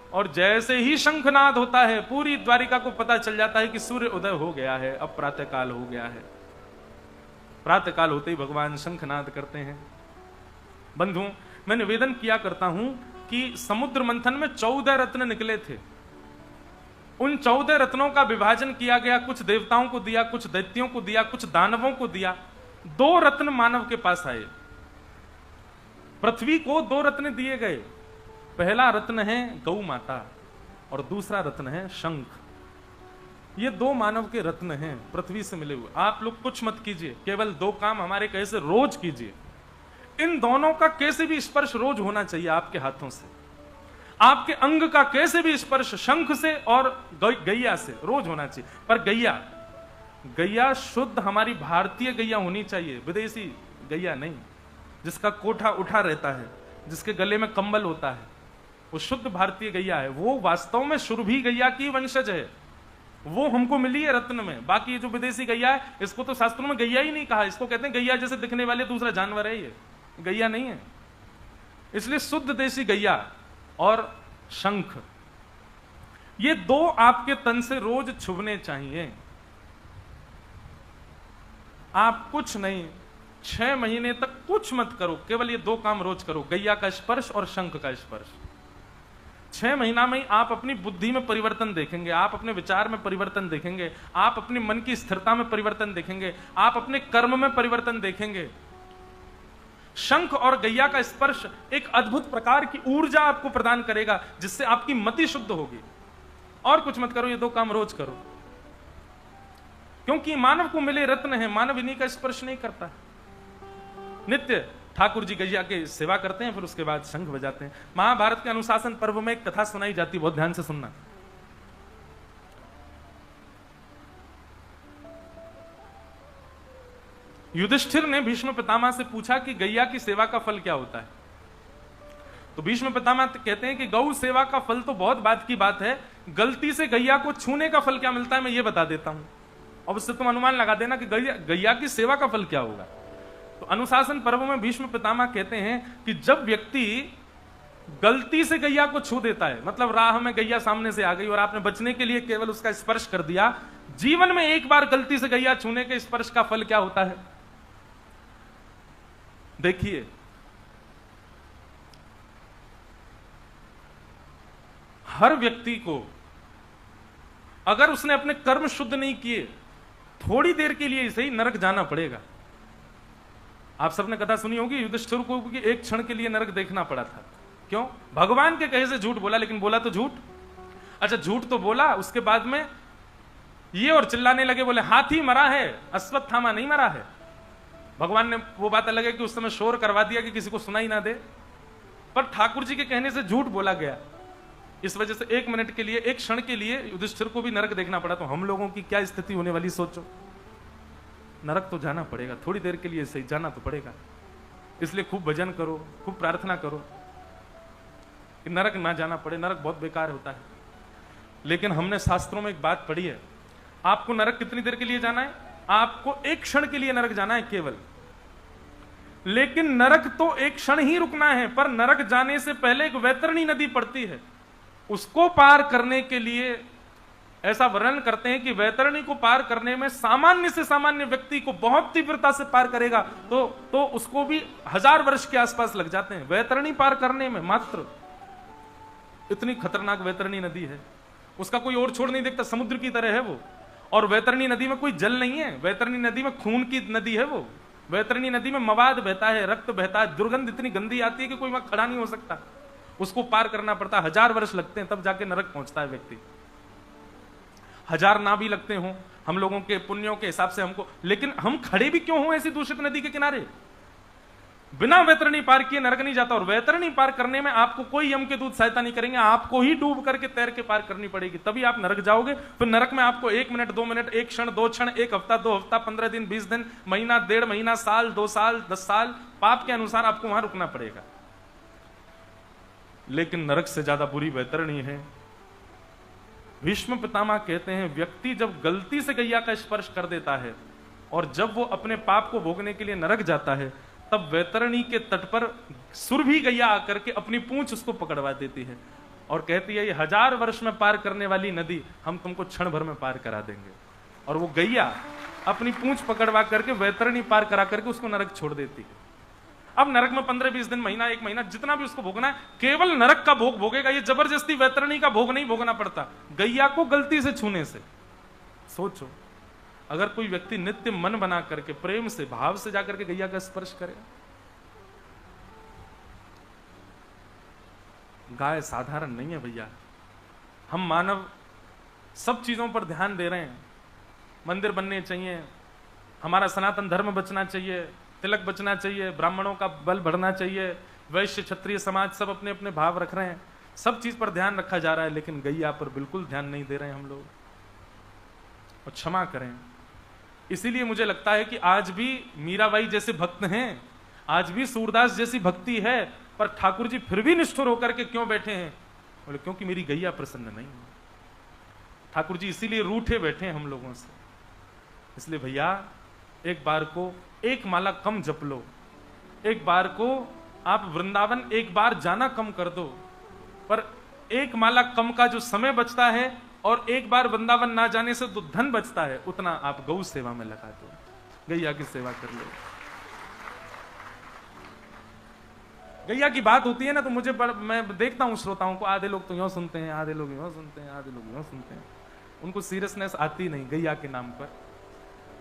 और जैसे ही शंखनाद होता है, पूरी द्वारिका को पता चल जाता है कि सूर्य उदय हो गया है, अब प्रातः काल हो गया है। प्रातः काल होते ही भगवान शंखनाद करते हैं। बंधु, मैं निवेदन किया करता हूं कि समुद्र मंथन में 14 रत्न निकले थे। उन 14 रत्नों का विभाजन किया गया, कुछ देवताओं को दिया, कुछ दैत्यों को दिया, कुछ दानवों को दिया। 2 रत्न मानव के पास आए। पृथ्वी को 2 रत्न दिए गए। पहला रत्न है गौ माता और दूसरा रत्न है शंख। ये 2 मानव के रत्न हैं पृथ्वी से मिले हुए। आप लोग कुछ मत कीजिए, केवल 2 काम हमारे कहे से रोज कीजिए। इन दोनों का कैसे भी स्पर्श रोज होना चाहिए आपके हाथों से। आपके अंग का कैसे भी स्पर्श शंख से और गैया से रोज होना चाहिए। पर गैया शुद्ध हमारी भारतीय गैया होनी चाहिए, विदेशी गैया नहीं, जिसका कोठा उठा रहता है, जिसके गले में कंबल होता है, वो शुद्ध भारतीय गैया है। वो वास्तव में सुरभि गैया की वंशज है, वो हमको मिली है रत्न में। बाकी ये जो विदेशी गैया है, इसको तो शास्त्रों में गैया ही नहीं कहा, इसको कहते हैं गैया जैसे दिखने वाले दूसरा जानवर है, ये गैया नहीं है। इसलिए शुद्ध देशी गैया और शंख, ये 2 आपके तन से रोज छुभने चाहिए। आप कुछ नहीं, 6 महीने तक कुछ मत करो, केवल ये 2 काम रोज करो, गैया का स्पर्श और शंख का स्पर्श। 6 महीना में ही आप अपनी बुद्धि में परिवर्तन देखेंगे, आप अपने विचार में परिवर्तन देखेंगे, आप अपने मन की स्थिरता में परिवर्तन देखेंगे, आप अपने कर्म में परिवर्तन देखेंगे। शंख और गैया का स्पर्श एक अद्भुत प्रकार की ऊर्जा आपको प्रदान करेगा, जिससे आपकी मति शुद्ध होगी। और कुछ मत करो, ये 2 काम रोज करो, क्योंकि मानव को मिले रत्न है, मानव इन्हीं का स्पर्श नहीं करता। नित्य ठाकुर जी गैया के सेवा करते हैं, फिर उसके बाद शंख बजाते हैं। महाभारत के अनुशासन पर्व में एक कथा सुनाई जाती, बहुत ध्यान से सुनना। युधिष्ठिर ने भीष्म पितामह से पूछा कि गैया की सेवा का फल क्या होता है। तो भीष्म पितामह कहते हैं कि गौ सेवा का फल तो बहुत बात की बात है, गलती से गैया को छूने का फल क्या मिलता है मैं ये बता देता हूं, और उससे तुम अनुमान लगा देना कि गैया की सेवा का फल क्या होगा। तो अनुशासन पर्व में भीष्म पितामह कहते हैं कि जब व्यक्ति गलती से गैया को छू देता है, मतलब राह में गैया सामने से आ गई और आपने बचने के लिए केवल उसका स्पर्श कर दिया, जीवन में एक बार गलती से गैया छूने के स्पर्श का फल क्या होता है देखिए। हर व्यक्ति को अगर उसने अपने कर्म शुद्ध नहीं किए, थोड़ी देर के लिए सही नरक जाना पड़ेगा। आप सबने कथा सुनी होगी, युधिष्ठिर को एक क्षण के लिए नरक देखना पड़ा था। क्यों? भगवान के कहे से झूठ बोला, लेकिन बोला तो झूठ। अच्छा, झूठ तो बोला, उसके बाद में ये और चिल्लाने लगे, बोले हाथी मरा है, अश्वत्थामा नहीं मरा है। भगवान ने वो बात अलग है कि उस समय शोर करवा दिया कि किसी को सुनाई ना दे, पर ठाकुर जी के कहने से झूठ बोला गया। इस वजह से 1 मिनट के लिए, 1 क्षण के लिए युधिष्ठिर को भी नरक देखना पड़ा। तो हम लोगों की क्या स्थिति होने वाली सोचो। नरक तो जाना पड़ेगा, थोड़ी देर के लिए सही जाना तो पड़ेगा। इसलिए खूब भजन करो, खूब प्रार्थना करो कि नरक ना जाना पड़े। नरक बहुत बेकार होता है। लेकिन हमने शास्त्रों में एक बात पढ़ी है, आपको नरक कितनी देर के लिए जाना है? आपको 1 क्षण के लिए नरक जाना है केवल। लेकिन नरक तो 1 क्षण ही रुकना है, पर नरक जाने से पहले एक वैतरणी नदी पड़ती है, उसको पार करने के लिए ऐसा वर्णन करते हैं कि वैतरणी को पार करने में सामान्य से सामान्य व्यक्ति को बहुत तीव्रता से पार करेगा तो उसको भी 1000 वर्ष के आसपास लग जाते हैं वैतरणी पार करने में। मात्र इतनी खतरनाक वैतरणी नदी है, उसका कोई और छोड़ नहीं देखता, समुद्र की तरह है वो। और वैतरणी नदी में कोई जल नहीं है, वैतरणी नदी में खून की नदी है वो। वैतरणी नदी में मवाद बहता है, रक्त बहता है, दुर्गंध इतनी गंदी आती है कि कोई वहां खड़ा नहीं हो सकता। उसको पार करना पड़ता है, 1000 वर्ष लगते हैं, तब जाके नरक पहुंचता है व्यक्ति। 1000 ना भी लगते हों हम लोगों के पुण्यों के हिसाब से हमको, लेकिन हम खड़े भी क्यों हों ऐसी दूषित नदी के किनारे? बिना वैतरणी पार किए नरक नहीं जाता। और वैतरणी पार करने में आपको कोई यम के दूत सहायता नहीं करेंगे, आपको ही डूब करके तैर के पार करनी पड़ेगी, तभी आप नरक जाओगे। फिर नरक में आपको 1 मिनट 2 मिनट, 1 क्षण 2 क्षण, 1 हफ्ता 2 हफ्ता, 15 दिन 20 दिन, महीना 1.5 महीना, साल 2 साल 10 साल, पाप के अनुसार आपको वहां रुकना पड़ेगा। लेकिन नरक से ज्यादा बुरी वैतरणी है। भीष्म पितामह कहते हैं, व्यक्ति जब गलती से गैया का स्पर्श कर देता है और जब वो अपने पाप को भोगने के लिए नरक जाता है, तब वैतरणी के तट पर सुरभि गैया आकर के अपनी पूंछ उसको पकड़वा देती है और कहती है, ये 1000 वर्ष में पार करने वाली नदी हम तुमको क्षण भर में पार करा देंगे। और वो गैया अपनी पूंछ पकड़वा करके वैतरणी पार करा करके उसको नरक छोड़ देती है। अब नरक में 15-20 दिन, महीना 1 महीना, जितना भी उसको भोगना है, केवल नरक का भोग भोगेगा। ये जबरदस्ती वैतरणी का भोग नहीं भोगना पड़ता, गैया को गलती से छूने से। सोचो, अगर कोई व्यक्ति नित्य मन बना करके प्रेम से भाव से जाकर के गैया का स्पर्श करे। गाय साधारण नहीं है भैया। हम मानव सब चीजों पर ध्यान दे रहे हैं, मंदिर बनने चाहिए, हमारा सनातन धर्म बचना चाहिए, तिलक बचना चाहिए, ब्राह्मणों का बल बढ़ना चाहिए, वैश्य क्षत्रिय समाज सब अपने अपने भाव रख रहे हैं, सब चीज पर ध्यान रखा जा रहा है, लेकिन गैया पर बिल्कुल ध्यान नहीं दे रहे हैं हम लोग। और क्षमा करें, इसीलिए मुझे लगता है कि आज भी मीराबाई जैसे भक्त हैं, आज भी सूरदास जैसी भक्ति है, पर ठाकुर जी फिर भी निष्ठुर होकर के क्यों बैठे हैं? बोले क्योंकि मेरी गैया प्रसन्न नहीं है। ठाकुर जी इसीलिए रूठे बैठे हैं हम लोगों से। इसलिए भैया, एक बार को 1 माला कम जप लो, एक बार को आप वृंदावन एक बार जाना कम कर दो, पर 1 माला कम का जो समय बचता है और एक बार वृंदावन ना जाने से जो धन बचता है, उतना आप गौ सेवा में लगा दो, गैया की सेवा कर लो। गैया की बात होती है ना, तो मुझे मैं देखता हूं श्रोताओं को, आधे लोग तो यूं सुनते हैं, आधे लोग यूं सुनते हैं, आधे लोग यूं सुनते हैं, उनको सीरियसनेस आती नहीं गैया के नाम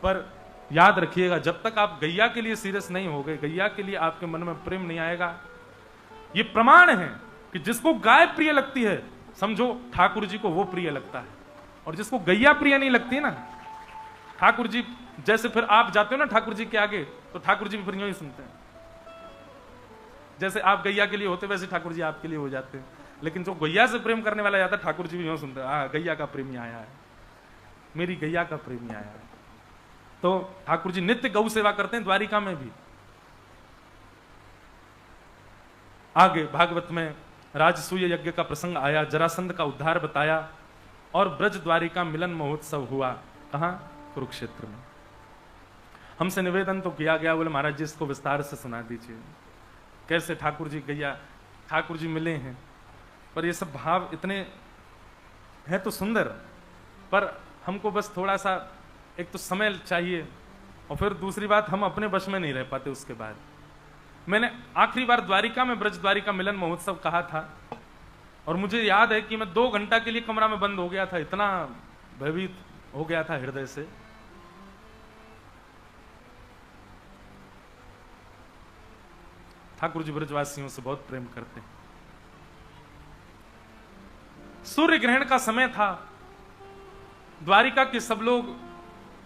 पर याद रखिएगा, जब तक आप गैया के लिए सीरियस नहीं हो गए, गैया के लिए आपके मन में प्रेम नहीं आएगा। ये प्रमाण है कि जिसको गाय प्रिय लगती है, समझो ठाकुर जी को वो प्रिय लगता है, और जिसको गैया प्रिय नहीं लगती ना, ठाकुर जी जैसे फिर आप जाते हो ना ठाकुर जी के आगे, तो ठाकुर जी भी फिर यूं ही सुनते हैं। जैसे आप गैया के लिए होते वैसे ठाकुर जी आपके लिए हो जाते हैं। लेकिन जो गैया से प्रेम करने वाला जाता है, ठाकुर जी भी यूं सुनते हैं, गैया का प्रेमी आया है, मेरी गैया का प्रेमी आया है। तो ठाकुर जी नित्य गौ सेवा करते हैं, द्वारिका में भी। आगे भागवत में राजसूय यज्ञ का प्रसंग आया, जरासंध का उद्धार बताया, और ब्रज द्वारिका मिलन महोत्सव हुआ। कहां? कुरुक्षेत्र में। हमसे निवेदन तो किया गया, बोले महाराज जी इसको विस्तार से सुना दीजिए, कैसे ठाकुर जी गैया, ठाकुर जी मिले हैं। पर ये सब भाव इतने हैं तो सुंदर, पर हमको बस थोड़ा सा, एक तो समय चाहिए, और फिर दूसरी बात हम अपने वश में नहीं रह पाते। उसके बाद मैंने आखिरी बार द्वारिका में ब्रज द्वारिका मिलन महोत्सव कहा था, और मुझे याद है कि मैं 2 घंटा के लिए कमरा में बंद हो गया था, इतना भयभीत हो गया था हृदय से। ठाकुर जी ब्रजवासियों से बहुत प्रेम करते हैं। सूर्य ग्रहण का समय था, द्वारिका के सब लोग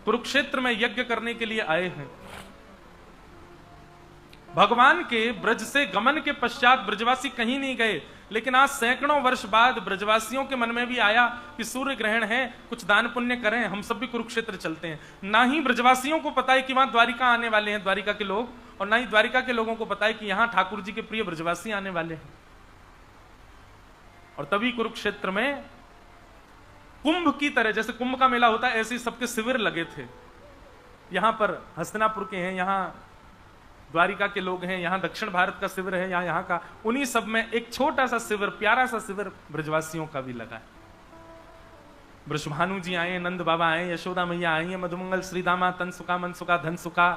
कुरुक्षेत्र में यज्ञ करने के लिए आए हैं। भगवान के ब्रज से गमन के पश्चात ब्रजवासी कहीं नहीं गए, लेकिन आज सैकड़ों वर्ष बाद ब्रजवासियों के मन में भी आया कि सूर्य ग्रहण है, कुछ दान पुण्य करें, हम सब भी कुरुक्षेत्र चलते हैं। ना ही ब्रजवासियों को पता है कि वहां द्वारिका आने वाले हैं द्वारिका के लोग, और ना ही द्वारिका के लोगों को पता है कि यहां ठाकुर जी के प्रिय ब्रजवासी आने वाले हैं। और तभी कुरुक्षेत्र में कुंभ की तरह, जैसे कुंभ का मेला होता है, ऐसे सबके शिविर लगे थे। यहां पर हस्तिनापुर के हैं, यहां द्वारिका के लोग हैं, यहां दक्षिण भारत का शिविर है, यहां का, उन्हीं सब में एक छोटा सा शिविर, प्यारा सा शिविर ब्रजवासियों का भी लगा है। ब्रजभानु जी आए, नंद बाबा आए, यशोदा मैया आई है, मधुमंगल श्रीदामा, तनसुका मनसुका धनसुका,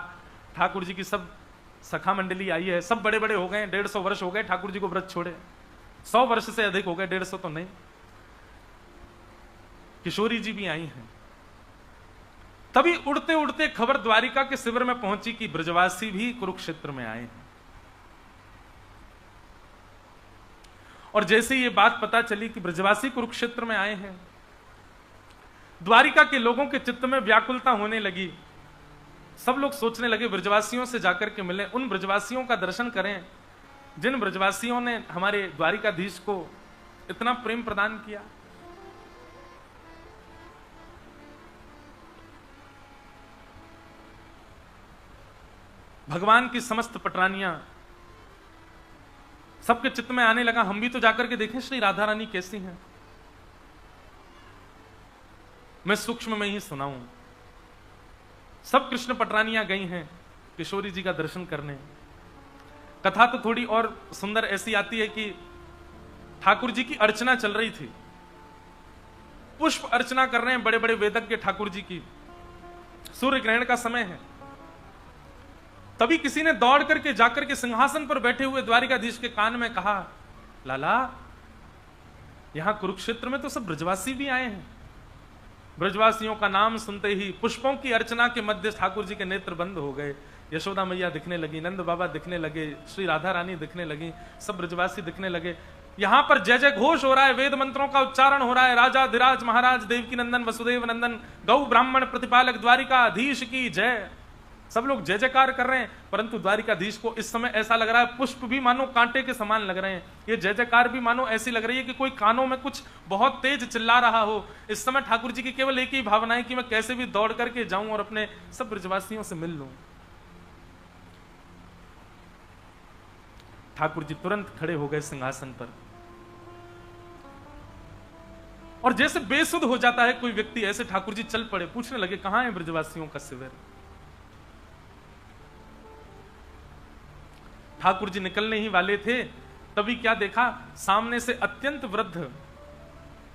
ठाकुर जी की सब सखा मंडली आई है। सब बड़े बड़े हो गए, 150 वर्ष हो गए ठाकुर जी को व्रत छोड़े, 100 वर्ष से अधिक हो गए, 150 तो नहीं। किशोरी जी भी आई हैं। तभी उड़ते उड़ते खबर द्वारिका के शिविर में पहुंची कि ब्रजवासी भी कुरुक्षेत्र में आए हैं। और जैसे ये बात पता चली कि ब्रजवासी कुरुक्षेत्र में आए हैं, द्वारिका के लोगों के चित्त में व्याकुलता होने लगी। सब लोग सोचने लगे ब्रजवासियों से जाकर के मिलें, उन ब्रजवासियों का दर्शन करें जिन ब्रजवासियों ने हमारे द्वारिकाधीश को इतना प्रेम प्रदान किया। भगवान की समस्त पटरानियां सबके चित्त में आने लगा, हम भी तो जाकर के देखें श्री राधा रानी कैसी हैं। मैं सूक्ष्म में ही सुनाऊं, सब कृष्ण पटरानियां गई हैं किशोरी जी का दर्शन करने। कथा तो थोड़ी और सुंदर ऐसी आती है कि ठाकुर जी की अर्चना चल रही थी, पुष्प अर्चना कर रहे हैं बड़े बड़े वेदज्ञ ठाकुर जी की, सूर्य ग्रहण का समय है। तभी किसी ने दौड़ करके जाकर के सिंहासन पर बैठे हुए द्वारिकाधीश के कान में कहा, लाला यहां कुरुक्षेत्र में तो सब ब्रजवासी भी आए हैं। ब्रजवासियों का नाम सुनते ही पुष्पों की अर्चना के मध्य ठाकुर जी के नेत्र बंद हो गए। यशोदा मैया दिखने लगी, नंद बाबा दिखने लगे, श्री राधा रानी दिखने लगी, सब ब्रजवासी दिखने लगे। यहां पर जय जय घोष हो रहा है, वेद मंत्रों का उच्चारण हो रहा है। राजा धीराज महाराज, देवकी नंदन, वसुदेव नंदन, गौ ब्राह्मण प्रतिपालक द्वारिकाधीश की जय। सब लोग जय जयकार कर रहे हैं, परंतु द्वारिकाधीश को इस समय ऐसा लग रहा है पुष्प भी मानो कांटे के समान लग रहे हैं। ये जय जयकार भी मानो ऐसी लग रही है कि कोई कानों में कुछ बहुत तेज चिल्ला रहा हो। इस समय ठाकुर जी की केवल एक ही भावना है कि मैं कैसे भी दौड़ करके जाऊं और अपने सब ब्रजवासियों से मिल लूं। ठाकुर जी तुरंत खड़े हो गए सिंहासन पर, और जैसे बेसुध हो जाता है कोई व्यक्ति, ऐसे ठाकुर जी चल पड़े, पूछने लगे कहां है ब्रजवासियों का शिविर। ठाकुर जी निकलने ही वाले थे, तभी क्या देखा, सामने से अत्यंत वृद्ध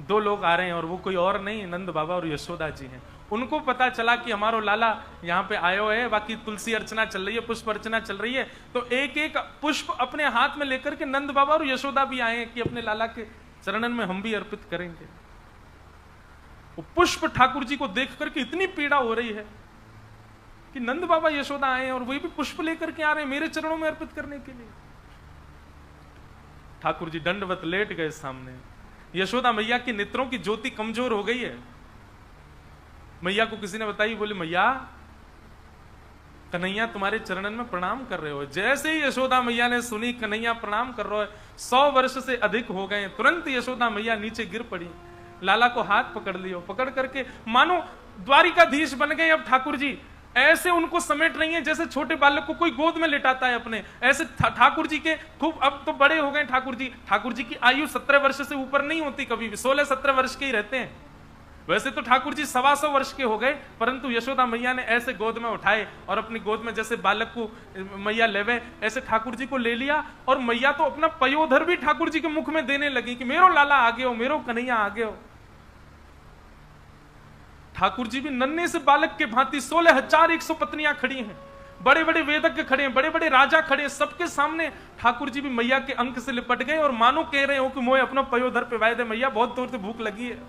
दो लोग आ रहे हैं, और वो कोई और नहीं नंद बाबा और यशोदा जी हैं। उनको पता चला कि हमारो लाला यहाँ पे आयो है, बाकी तुलसी अर्चना चल रही है, पुष्प अर्चना चल रही है, तो एक एक पुष्प अपने हाथ में लेकर के नंद बाबा और यशोदा भी आए हैं कि अपने लाला के चरणन में हम भी अर्पित करेंगे। वो पुष्प ठाकुर जी को देख करके इतनी पीड़ा हो रही है कि नंद बाबा यशोदा आए और वही भी पुष्प लेकर के आ रहे हैं मेरे चरणों में अर्पित करने के लिए। ठाकुर जी दंडवत लेट गए सामने। यशोदा मैया की नेत्रों की ज्योति कमजोर हो गई है। मैया को किसी ने बताई, बोले मैया कन्हैया तुम्हारे चरणन में प्रणाम कर रहे हो। जैसे ही यशोदा मैया ने सुनी कन्हैया प्रणाम कर रहे हो, 100 वर्ष से अधिक हो गए, तुरंत यशोदा मैया नीचे गिर पड़ी, लाला को हाथ पकड़ लियो, पकड़ करके मानो द्वारिकाधीश बन गए अब ठाकुर जी। ऐसे उनको समेट रही हैं जैसे छोटे बालक को कोई गोद में लिटाता है अपने। ऐसे ठाकुर जी के खूब, अब तो बड़े हो गए ठाकुर जी। ठाकुर जी की आयु 17 वर्ष से ऊपर नहीं होती, कभी भी 16-17 वर्ष के ही रहते हैं। वैसे तो ठाकुर जी 125 वर्ष के हो गए, परंतु यशोदा मैया ने ऐसे गोद में उठाए और अपनी गोद में जैसे बालक को मैया लेवे, ऐसे ठाकुर जी को ले लिया। और मैया तो अपना पयोधर भी ठाकुर जी के मुख में देने लगी कि मेरो लाला आगे हो, मेरो कन्हैया आगे हो। ठाकुर जी भी नन्हे से बालक के भांति 16,100 पत्नियां खड़ी हैं, बड़े बड़े वेदज्ञ खड़े हैं, बड़े बड़े राजा खड़े हैं, सबके सामने ठाकुर जी भी मैया के अंक से लिपट गए और मानो कह रहे हो कि मोए अपना पयोधर पे वायदे मैया, बहुत दूर से भूख लगी है।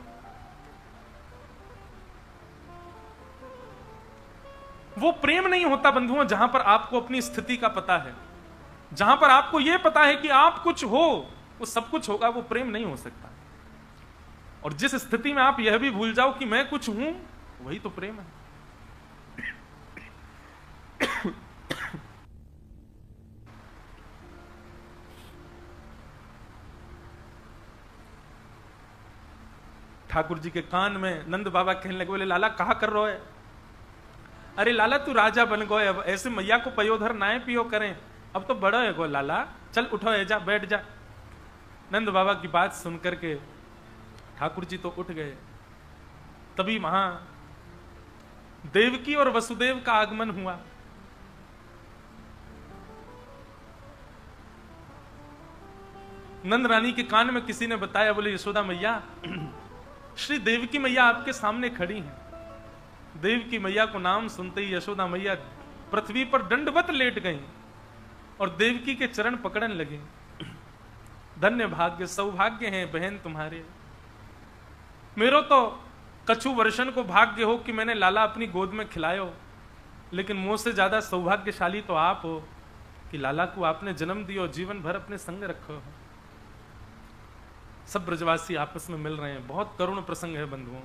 वो प्रेम नहीं होता बंधुओं जहां पर आपको अपनी स्थिति का पता है, जहां पर आपको यह पता है कि आप कुछ हो, वो सब कुछ होगा, वो प्रेम नहीं हो सकता। और जिस स्थिति में आप यह भी भूल जाओ कि मैं कुछ हूं, वही तो प्रेम है। ठाकुर जी के कान में नंद बाबा कहने लगे, बोले लाला कहा कर रहे है? अरे लाला तू राजा बन गए, अब ऐसे मैया को पयोधर नाए पियो करें, अब तो बड़ा है गो लाला, चल उठो है, जा बैठ जा। नंद बाबा की बात सुनकर के ठाकुर जी तो उठ गए। तभी वहां देवकी और वसुदेव का आगमन हुआ। नंद रानी के कान में किसी ने बताया, बोले यशोदा मैया श्री देवकी मैया आपके सामने खड़ी हैं। देवकी मैया को नाम सुनते ही यशोदा मैया पृथ्वी पर दंडवत लेट गई और देवकी के चरण पकड़न लगे। धन्य भाग्य, सौभाग्य हैं बहन तुम्हारे, मेरो तो कछु वर्षन को भाग्य हो कि मैंने लाला अपनी गोद में खिलायो, लेकिन मुझसे ज्यादा सौभाग्यशाली तो आप हो कि लाला को आपने जन्म दियो, जीवन भर अपने संग रखो हो। सब ब्रजवासी आपस में मिल रहे हैं, बहुत करुण प्रसंग है बंधुओं।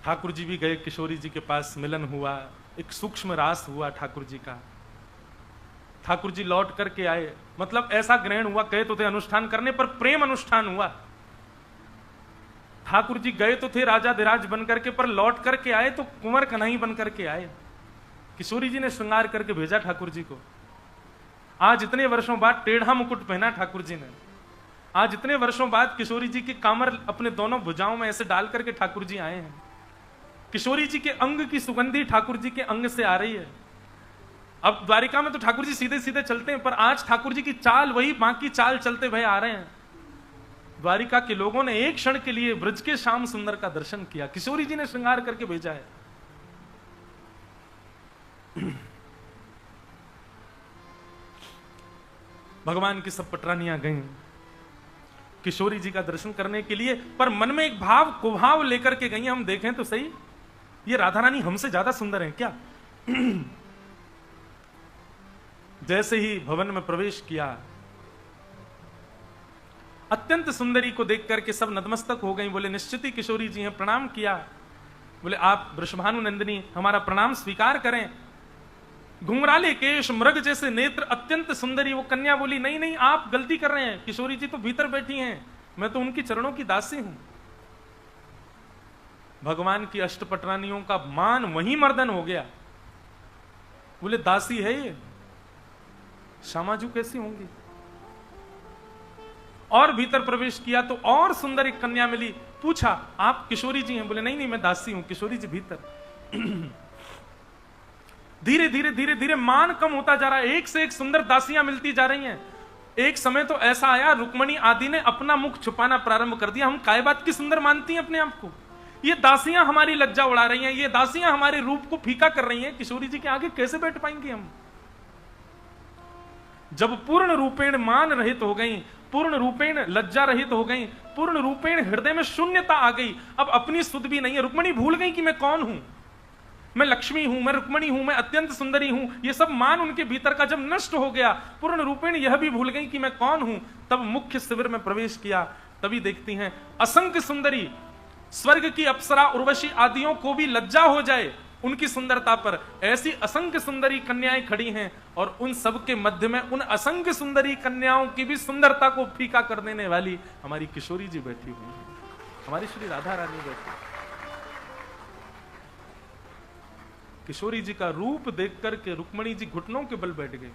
ठाकुर जी भी गए, किशोरी जी के पास मिलन हुआ, एक सूक्ष्म रास हुआ ठाकुर जी का। ठाकुर जी लौट करके आए, मतलब ऐसा ग्रहण हुआ, कहे तो थे अनुष्ठान करने, पर प्रेम अनुष्ठान हुआ। ठाकुर जी गए तो थे राजाधिराज बन करके, पर लौट करके आए तो कुंवर कन्हई बन करके आए। किशोरी जी ने श्रृंगार करके भेजा ठाकुर जी को। आज इतने वर्षों बाद टेढ़ा मुकुट पहना ठाकुर जी ने। आज इतने वर्षों बाद किशोरी जी की कामर अपने दोनों भुजाओं में ऐसे डाल करके ठाकुर जी आए हैं। किशोरी जी के अंग की सुगंधी ठाकुर जी के अंग से आ रही है। अब द्वारिका में तो ठाकुर जी सीधे सीधे चलते हैं, पर आज ठाकुर जी की चाल वही बाकी चाल चलते भय आ रहे हैं। द्वारिका के लोगों ने एक क्षण के लिए ब्रज के श्याम सुंदर का दर्शन किया, किशोरी जी ने श्रृंगार करके भेजा है। भगवान की सब पटरानियां गईं किशोरी जी का दर्शन करने के लिए, पर मन में एक भाव कुभाव लेकर के गई। हम देखें तो सही, ये राधा रानी हमसे ज्यादा सुंदर है क्या? जैसे ही भवन में प्रवेश किया, अत्यंत सुंदरी को देख करके सब नतमस्तक हो गई। बोले निश्चित ही किशोरी जी हैं। प्रणाम किया, बोले आप वृषभानु नंदिनी हमारा प्रणाम स्वीकार करें। घुंघराले केश, मृग जैसे नेत्र, अत्यंत सुंदरी। वो कन्या बोली नहीं नहीं, आप गलती कर रहे हैं, किशोरी जी तो भीतर बैठी हैं, मैं तो उनकी चरणों की दासी हूं। भगवान की अष्टपटरानियों का मान वहीं मर्दन हो गया। बोले दासी है ये, श्यामाजू कैसी होंगी? और भीतर प्रवेश किया तो और सुंदर एक कन्या मिली। पूछा आप किशोरी जी हैं? बोले नहीं नहीं, मैं दासी हूं। किशोरी जी भीतर। धीरे धीरे धीरे धीरे मान कम होता जा रहा है, एक से एक सुंदर दासियां मिलती जा रही हैं। एक समय तो ऐसा आया, रुक्मणी आदि ने अपना मुख छुपाना प्रारंभ कर दिया। हम काय बात की सुंदर मानती हैं अपने आप को? ये दासियां हमारी लज्जा उड़ा रही हैं, ये दासियां हमारे रूप को फीका कर रही हैं। किशोरी जी के आगे कैसे बैठ पाएंगे हम? जब पूर्ण रूपेण मान रहित हो गई, पूर्ण रूपेण लज्जा रहित हो गई, पूर्ण रूपेण हृदय में शून्यता आ गई, अब अपनी सुध भी नहीं है। रुक्मणी भूल गई कि मैं कौन हूं, मैं लक्ष्मी हूं, मैं रुक्मणी हूं, मैं अत्यंत सुंदरी हूं। ये सब मान उनके भीतर का जब नष्ट हो गया, पूर्ण रूपेण यह भी भूल गई कि मैं कौन हूं। तब मुख्य शिविर में प्रवेश किया, तभी देखती हैं असंख्य सुंदरी, स्वर्ग की अप्सरा उर्वशी आदियों को भी लज्जा हो जाए उनकी सुंदरता पर, ऐसी असंख्य सुंदरी कन्याएं खड़ी हैं। और उन सब के मध्य में उन असंख्य सुंदरी कन्याओं की भी सुंदरता को फीका कर देने वाली हमारी किशोरी जी बैठी हुई है, हमारी श्री राधा रानी बैठी। किशोरी जी का रूप देख करके रुक्मणी जी घुटनों के बल बैठ गई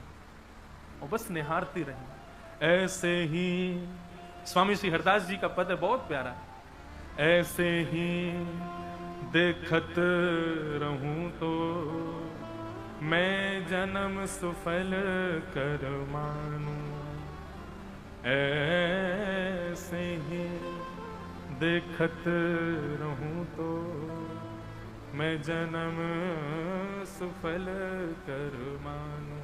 और बस निहारती रही। ऐसे ही स्वामी श्री हरदास जी का पद है, बहुत प्यारा। ऐसे ही देखत रहूं तो मैं जन्म सुफल कर मानूं। ऐसे ही देखत रहूं तो मैं जन्म सुफल कर मानूं।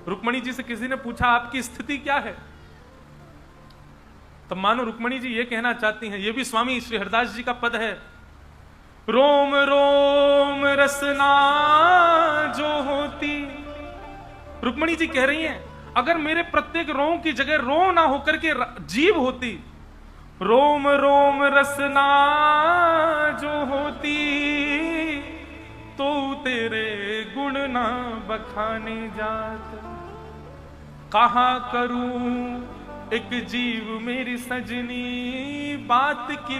रुक्मणी जी से किसी ने पूछा आपकी स्थिति क्या है? तब मानो रुक्मणी जी ये कहना चाहती हैं, ये भी स्वामी श्री हरदास जी का पद है, रोम रोम रसना जो होती। रुक्मणी जी कह रही हैं, अगर मेरे प्रत्येक रोम की जगह रो ना होकर के जीव होती, रोम रोम रसना जो होती, तो तेरे गुण ना बखाने जात। कहा करूं एक जीव मेरी सजनी, बात की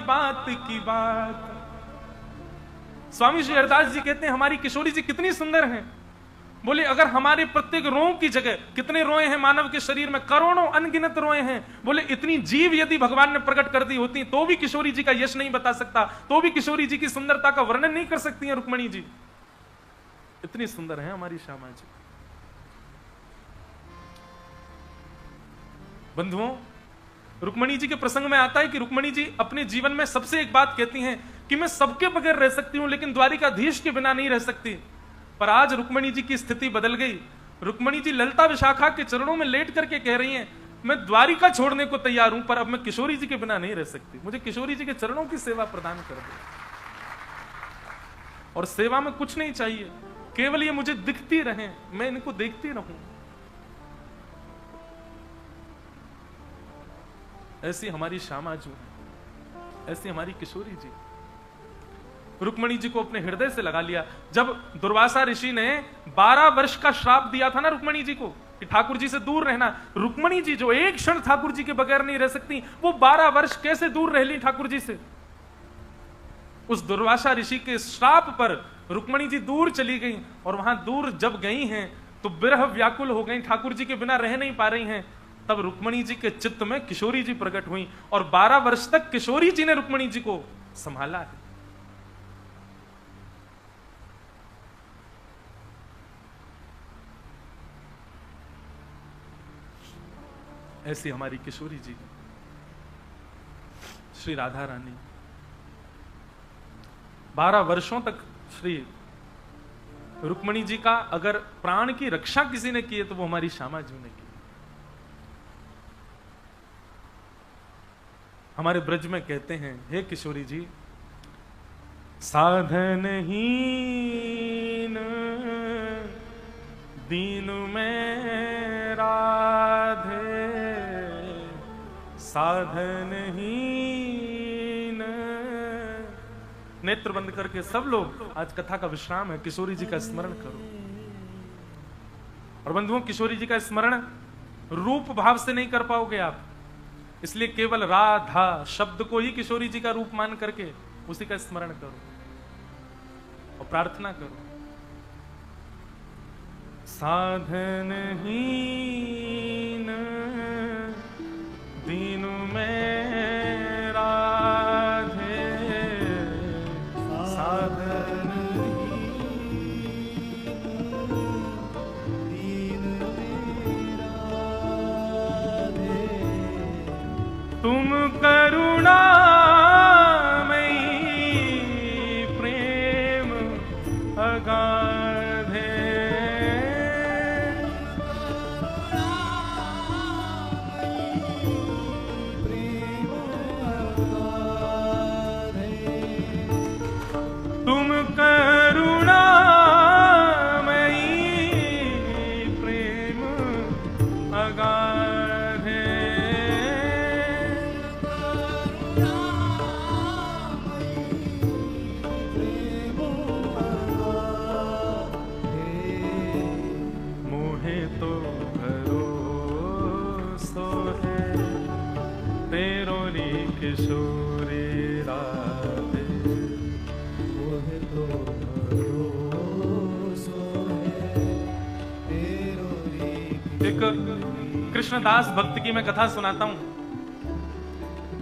बात। स्वामी श्री हरदास जी कहते हैं हमारी किशोरी जी कितनी सुंदर हैं। बोले अगर हमारे प्रत्येक रों की जगह, कितने रोए हैं मानव के शरीर में? करोड़ों अनगिनत रोए हैं। बोले इतनी जीव यदि भगवान ने प्रकट कर दी होती तो भी किशोरी जी का यश नहीं बता सकता, तो भी किशोरी जी की सुंदरता का वर्णन नहीं कर सकती हैं रुक्मणी जी। इतनी सुंदर है हमारी श्यामा जी। बंधुओं, रुक्मणी जी के प्रसंग में आता है कि रुक्मणी जी अपने जीवन में सबसे एक बात कहती हैं कि मैं सबके बगैर रह सकती हूं, लेकिन द्वारिकाधीश के बिना नहीं रह सकती। पर आज रुक्मणी जी की स्थिति बदल गई। रुक्मणी जी ललिता विशाखा के चरणों में लेट करके कह रही हैं, मैं द्वारिका छोड़ने को तैयार हूं, पर अब मैं किशोरी जी के बिना नहीं रह सकती। मुझे किशोरी जी के चरणों की सेवा प्रदान कर दो। और सेवा में कुछ नहीं चाहिए, केवल ये मुझे दिखती रहे, मैं इनको देखती रहूं। ऐसी हमारी श्यामा जो है, ऐसी हमारी किशोरी जी। रुक्मणी जी को अपने हृदय से लगा लिया। जब दुर्वासा ऋषि ने 12 वर्ष का श्राप दिया था ना रुक्मणी जी को कि ठाकुर जी से दूर रहना, रुक्मणी जी जो एक क्षण ठाकुर जी के बगैर नहीं रह सकती, वो 12 वर्ष कैसे दूर रह ली ठाकुर जी से। उस दुर्वासा ऋषि के श्राप पर रुक्मणी जी दूर चली गई, और वहां दूर जब गई हैं तो विरह व्याकुल हो गई, ठाकुर जी के बिना रह नहीं पा रही हैं। तब रुक्मणी जी के चित्त में किशोरी जी प्रकट हुई, और 12 वर्ष तक किशोरी जी ने रुक्मणी जी को संभाला है। ऐसी हमारी किशोरी जी, श्री राधा रानी 12 वर्षों तक श्री रुक्मणी जी का अगर प्राण की रक्षा किसी ने की है तो वो हमारी श्यामा जी ने की। हमारे ब्रज में कहते हैं, हे किशोरी जी, साधनहीन दीन में राधे, साधनहीन। नेत्र बंद करके सब लोग, आज कथा का विश्राम है, किशोरी जी का स्मरण करो। और बंधुओं, किशोरी जी का स्मरण रूप भाव से नहीं कर पाओगे आप, इसलिए केवल राधा शब्द को ही किशोरी जी का रूप मान करके उसी का स्मरण करो और प्रार्थना करो। साधनहीन दीन में राधे, साधनहीन तुम करुणामयी प्रेम अगाधे, तुम करुणामयी प्रेम अगाधे, मोहे तो भरोसो है तेरो री किशोरी राधे, मोहे तो भरोसो है तेरो री। एक कृष्णदास भक्त की मैं कथा सुनाता हूं।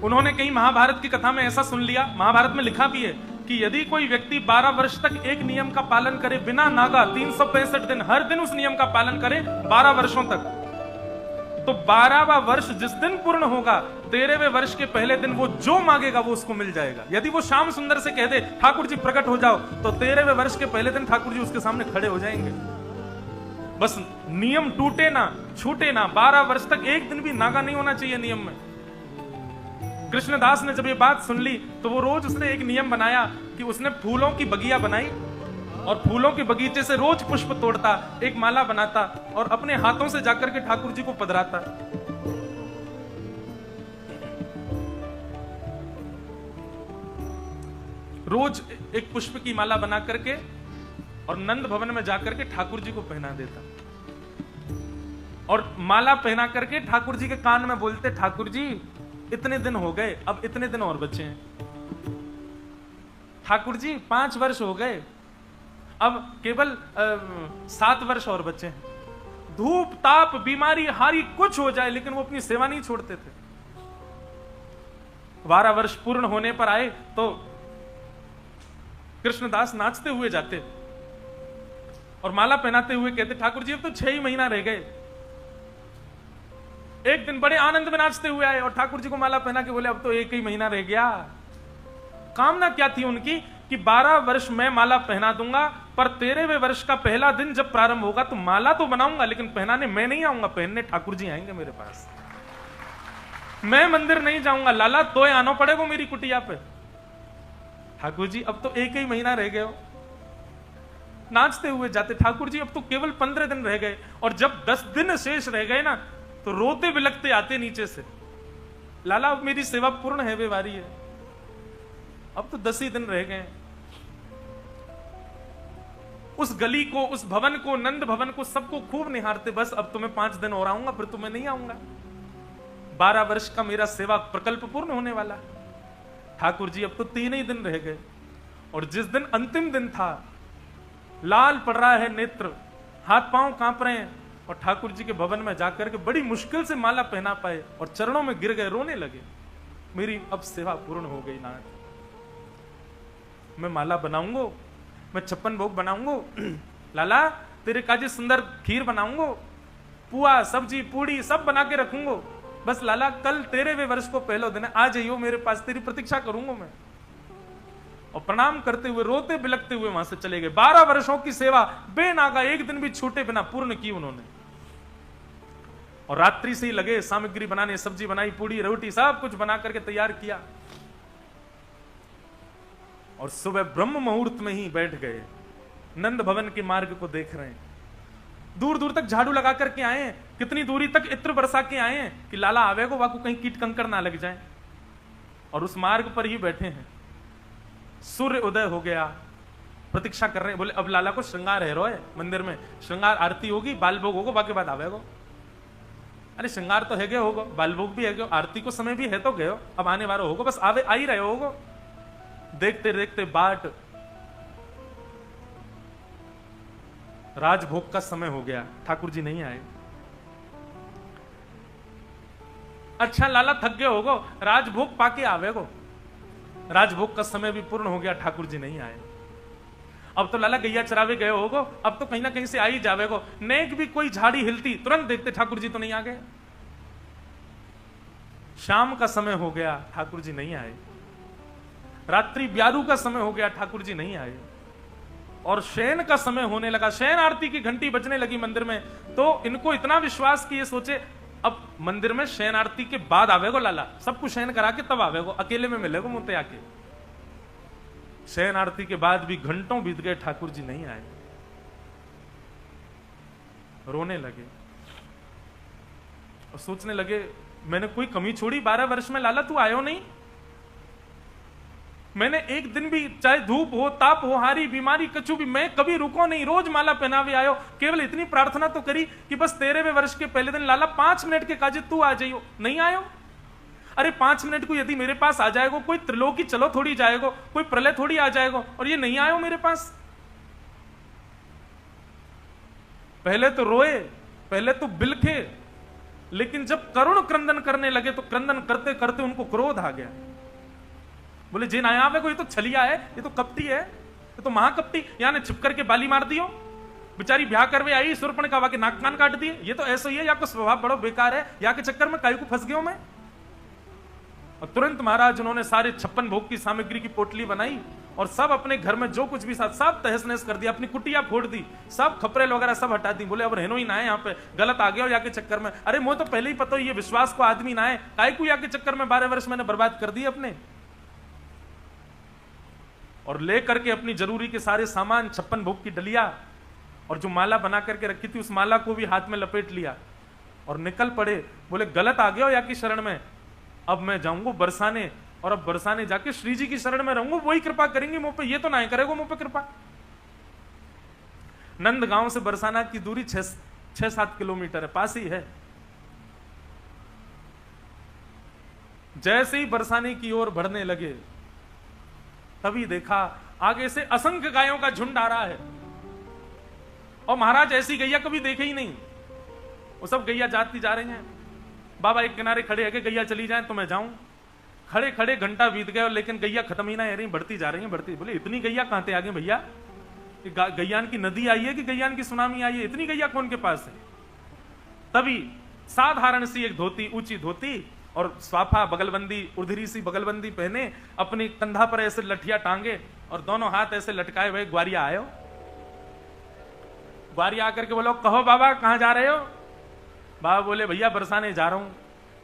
उन्होंने कहीं महाभारत की कथा में ऐसा सुन लिया, महाभारत में लिखा भी है कि यदि कोई व्यक्ति 12 वर्ष तक एक नियम का पालन करे बिना नागा, 365 दिन हर दिन उस नियम का पालन करे 12 वर्षों तक, तो 12वां वर्ष जिस दिन पूर्ण होगा, 13वें वर्ष के पहले दिन वो जो मांगेगा वो उसको मिल जाएगा। यदि वो श्याम सुंदर से कह दे ठाकुर जी प्रकट हो जाओ, तो 13वें वर्ष के पहले दिन ठाकुर जी उसके सामने खड़े हो जाएंगे। बस नियम टूटे ना, छूटे ना, 12 वर्ष तक एक दिन भी नागा नहीं होना चाहिए नियम में। कृष्णदास ने जब ये बात सुन ली तो वो रोज उसने एक नियम बनाया कि उसने फूलों की बगिया बनाई और फूलों के बगीचे से रोज पुष्प तोड़ता, एक माला बनाता और अपने हाथों से जाकर के ठाकुर जी को पधराता। रोज एक पुष्प की माला बना करके और नंद भवन में जाकर के ठाकुर जी को पहना देता, और माला पहना करके ठाकुर जी के कान में बोलते, ठाकुर जी इतने दिन हो गए, अब इतने दिन और बचे हैं। ठाकुर जी 5 वर्ष हो गए, अब केवल 7 वर्ष और बचे हैं। धूप ताप बीमारी हारी कुछ हो जाए, लेकिन वो अपनी सेवा नहीं छोड़ते थे। 12 वर्ष पूर्ण होने पर आए तो कृष्णदास नाचते हुए जाते और माला पहनाते हुए कहते, ठाकुर जी अब तो 6 ही महीना रह गए। एक दिन बड़े आनंद में नाचते हुए आए और ठाकुर जी को माला पहना के बोले, अब तो 1 ही महीना रह गया। कामना क्या थी उनकी कि 12 वर्ष मैं माला पहना दूंगा, पर 13वें वर्ष का पहला दिन जब प्रारंभ होगा तो माला तो बनाऊंगा, लेकिन पहनाने मैं नहीं आऊंगा, पहनने ठाकुर जी आएंगे मेरे पास। मैं मंदिर नहीं जाऊंगा, लाला तो आना पड़ेगा मेरी कुटिया पे। ठाकुर जी अब तो 1 ही महीना रह गए हो। नाचते हुए जाते, ठाकुर जी अब तो केवल 15 दिन रह गए। और जब 10 दिन शेष रह गए ना, तो रोते बिलखते आते नीचे से, लाला अब मेरी सेवा पूर्ण है बेवारी है, अब तो 10 ही दिन रह गए। उस गली को, उस भवन को, नंद भवन को, सबको खूब निहारते, बस अब तो मैं 5 दिन और आऊंगा, फिर तो मैं नहीं आऊंगा। 12 वर्ष का मेरा सेवा प्रकल्प पूर्ण होने वाला। ठाकुर जी अब तो 3 ही दिन रह गए, और जिस दिन अंतिम दिन था, लाल पड़ रहा है नेत्र, हाथ पांव कांप रहे हैं, और ठाकुर जी के भवन में जाकर के बड़ी मुश्किल से माला पहना पाए और चरणों में गिर गए, रोने लगे, मेरी अब सेवा पूर्ण हो गई नाथ, मैं माला बनाऊंगा, मैं 56 भोग बनाऊंगा, लाला तेरे काजे सुंदर खीर बनाऊंगा, पुआ सब्जी पूड़ी सब बना के रखूंगा, बस लाला कल तेरे वे वर्ष को पहला दिन है, आ जाइयो मेरे पास, तेरी प्रतीक्षा करूंगा मैं। और प्रणाम करते हुए रोते बिलखते हुए वहां से चले गए। 12 वर्षों की सेवा बेनागा, एक दिन भी छूटे बिना पूर्ण की उन्होंने। और रात्रि से ही लगे सामग्री बनाने, सब्जी बनाई, पूड़ी रोटी सब कुछ बना करके तैयार किया, और सुबह ब्रह्म मुहूर्त में ही बैठ गए। नंद भवन के मार्ग को देख रहे हैं, दूर दूर तक झाड़ू लगा करके आए हैं, कितनी दूरी तक इत्र बरसा के आए हैं कि लाला आवेगो वाको कहीं कीट कंकड़ ना लग जाए, और उस मार्ग पर ही बैठे हैं। सूर्य उदय हो गया, प्रतीक्षा कर रहे हैं, बोले अब लाला को श्रृंगार है रोए, मंदिर में श्रृंगार आरती होगी, बाल भोग होगा, बाकी बाद आवेगो। अरे श्रृंगार तो है गए होगा, बाल भोग भी है गए, आरती को समय भी है तो गए, अब आने वाला होगा, बस आवे आ ही रहे होगा। देखते देखते बाट राजभोग का समय हो गया, ठाकुर जी नहीं आए। अच्छा लाला थक गए होगो, राजभोग पाके आवेगो, राजभोग का समय भी पूर्ण हो गया, ठाकुर जी नहीं आए। अब तो लाला गैया चरावे गए होगो, अब तो कहीं ना कहीं से आ ही जावेगो। नेक भी कोई झाड़ी हिलती, तुरंत देखते ठाकुर जी तो नहीं आ गए। शाम का समय हो गया, ठाकुर जी नहीं आए। रात्रि ब्यारू का समय हो गया, ठाकुर जी नहीं आए। और शयन का समय होने लगा, शयन आरती की घंटी बजने लगी मंदिर में। तो इनको इतना विश्वास कि ये सोचे अब मंदिर में शयन आरती के बाद आवेगो लाला, सब कुछ शयन करा के तब आवेगो, अकेले में मिलेगो मुझे आके। शयन आरती के बाद भी घंटों बीत गए, ठाकुर जी नहीं आए। रोने लगे और सोचने लगे मैंने कोई कमी छोड़ी 12 वर्ष में, लाला तू आयो नहीं। मैंने एक दिन भी, चाहे धूप हो, ताप हो, हारी बीमारी कछु भी, मैं कभी रुको नहीं, रोज माला पहनावे आयो। केवल इतनी प्रार्थना तो करी कि बस 13वें वर्ष के पहले दिन लाला 5 मिनट के काजे तू आ जाइयो, नहीं आयो। अरे 5 मिनट को यदि मेरे पास आ जाएगो, कोई त्रिलोकी चलो थोड़ी जाएगो, कोई प्रलय थोड़ी आ जाएगो, और ये नहीं आयो मेरे पास। पहले तो रोए, पहले तो बिलखे, लेकिन जब करुण क्रंदन करने लगे तो क्रंदन करते करते उनको क्रोध आ गया। बोले जे ना आवे को, ये तो छलिया है, ये तो कपटी है, ये तो महाकपटी, यहाँ ने छिप करके बाली मार दियो, बेचारी ब्याह करवे आई, सुरपण का वाके नाक कान काट दिए, ये तो ऐसा ही है, या को स्वभाव बड़ा बेकार है, या के चक्कर में काई को फंस गया मैं। और तुरंत महाराज उन्होंने सारे 56 भोग की सामग्री की पोटली बनाई और सब अपने घर में जो कुछ भी साथ सब तहस नहस कर दिया, अपनी कुटिया फोड़ दी, सब खपरेल वगैरह सब हटा दी। बोले अब रहनो ही ना है यहाँ पे, गलत आ गया हो या के चक्कर में। अरे मुझे तो पहले ही पता हो ये विश्वास को आदमी ना है, काय को या के चक्कर में 12 वर्ष मैंने बर्बाद कर दिए अपने। और ले करके अपनी जरूरी के सारे सामान, 56 भोग की डलिया और जो माला बना करके रखी थी, उस माला को भी हाथ में लपेट लिया और निकल पड़े। बोले गलत आ गया हो या की शरण में, अब मैं जाऊंगा बरसाने, और अब बरसाने जाके श्री जी की शरण में रहूंगा, वही कृपा करेंगे मुंह पे, ये तो नहीं करेगा मुंह पे कृपा। नंद गांव से बरसाना की दूरी 6-7 किलोमीटर है, पास ही है। जैसे ही बरसाने की ओर बढ़ने लगे, तभी देखा आगे से असंख्य गायों का झुंड आ रहा है। और महाराज ऐसी गैया कभी देखे ही नहीं, वो सब गैया जाती जा रही हैं। बाबा एक किनारे खड़े है कि गैया चली जाए तो मैं जाऊं। खड़े खड़े घंटा बीत गया, लेकिन गैया खत्म ही ना रही, बढ़ती जा रही है, बढ़ती। बोले इतनी गैया कहां से आ गई भैया, गैयान की नदी आई है कि गैयान की सुनामी आई है, इतनी गैया कौन के पास है। तभी साधारण सी एक धोती, ऊंची धोती और स्वाफा बगलबंदी, उर्धरी सी बगलबंदी पहने, अपनी कंधा पर ऐसे लठिया टांगे और दोनों हाथ ऐसे लटकाए हुए ग्वारिया आयो। ग्वारिया आकर के बोलो कहो बाबा कहां जा रहे हो। बाबा बोले भैया बरसाने जा रहा हूं।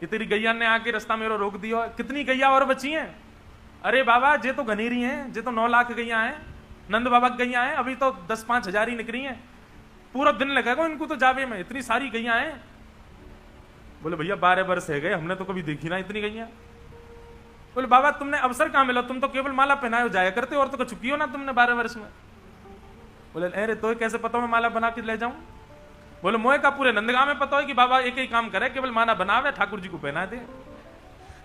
ये तेरी गैया ने आके रास्ता मेरा रोक दिया। कितनी गैया और बची हैं? अरे बाबा जे तो घनेरी हैं, जे तो 9 लाख गैया हैं, नंद बाबा की गैया हैं, अभी तो 10-5 हजार ही निकली हैं, पूरा दिन लगेगा इनको तो जावे में, इतनी सारी गैया हैं। बोले भैया 12 वर्ष है गए, हमने तो कभी देखी ना इतनी गैया। बोले बाबा तुमने अवसर कहां मिला, तुम तो केवल माला पहनाए जाया करते और तो चुकी हो ना तुमने 12 वर्ष में। बोले अरे तो कैसे पता मैं माला बना के ले जाऊं। बोले मोए का पूरे नंदगांव में पता है कि बाबा एक ही काम करे, केवल माला बनावे ठाकुर जी को पहना दे।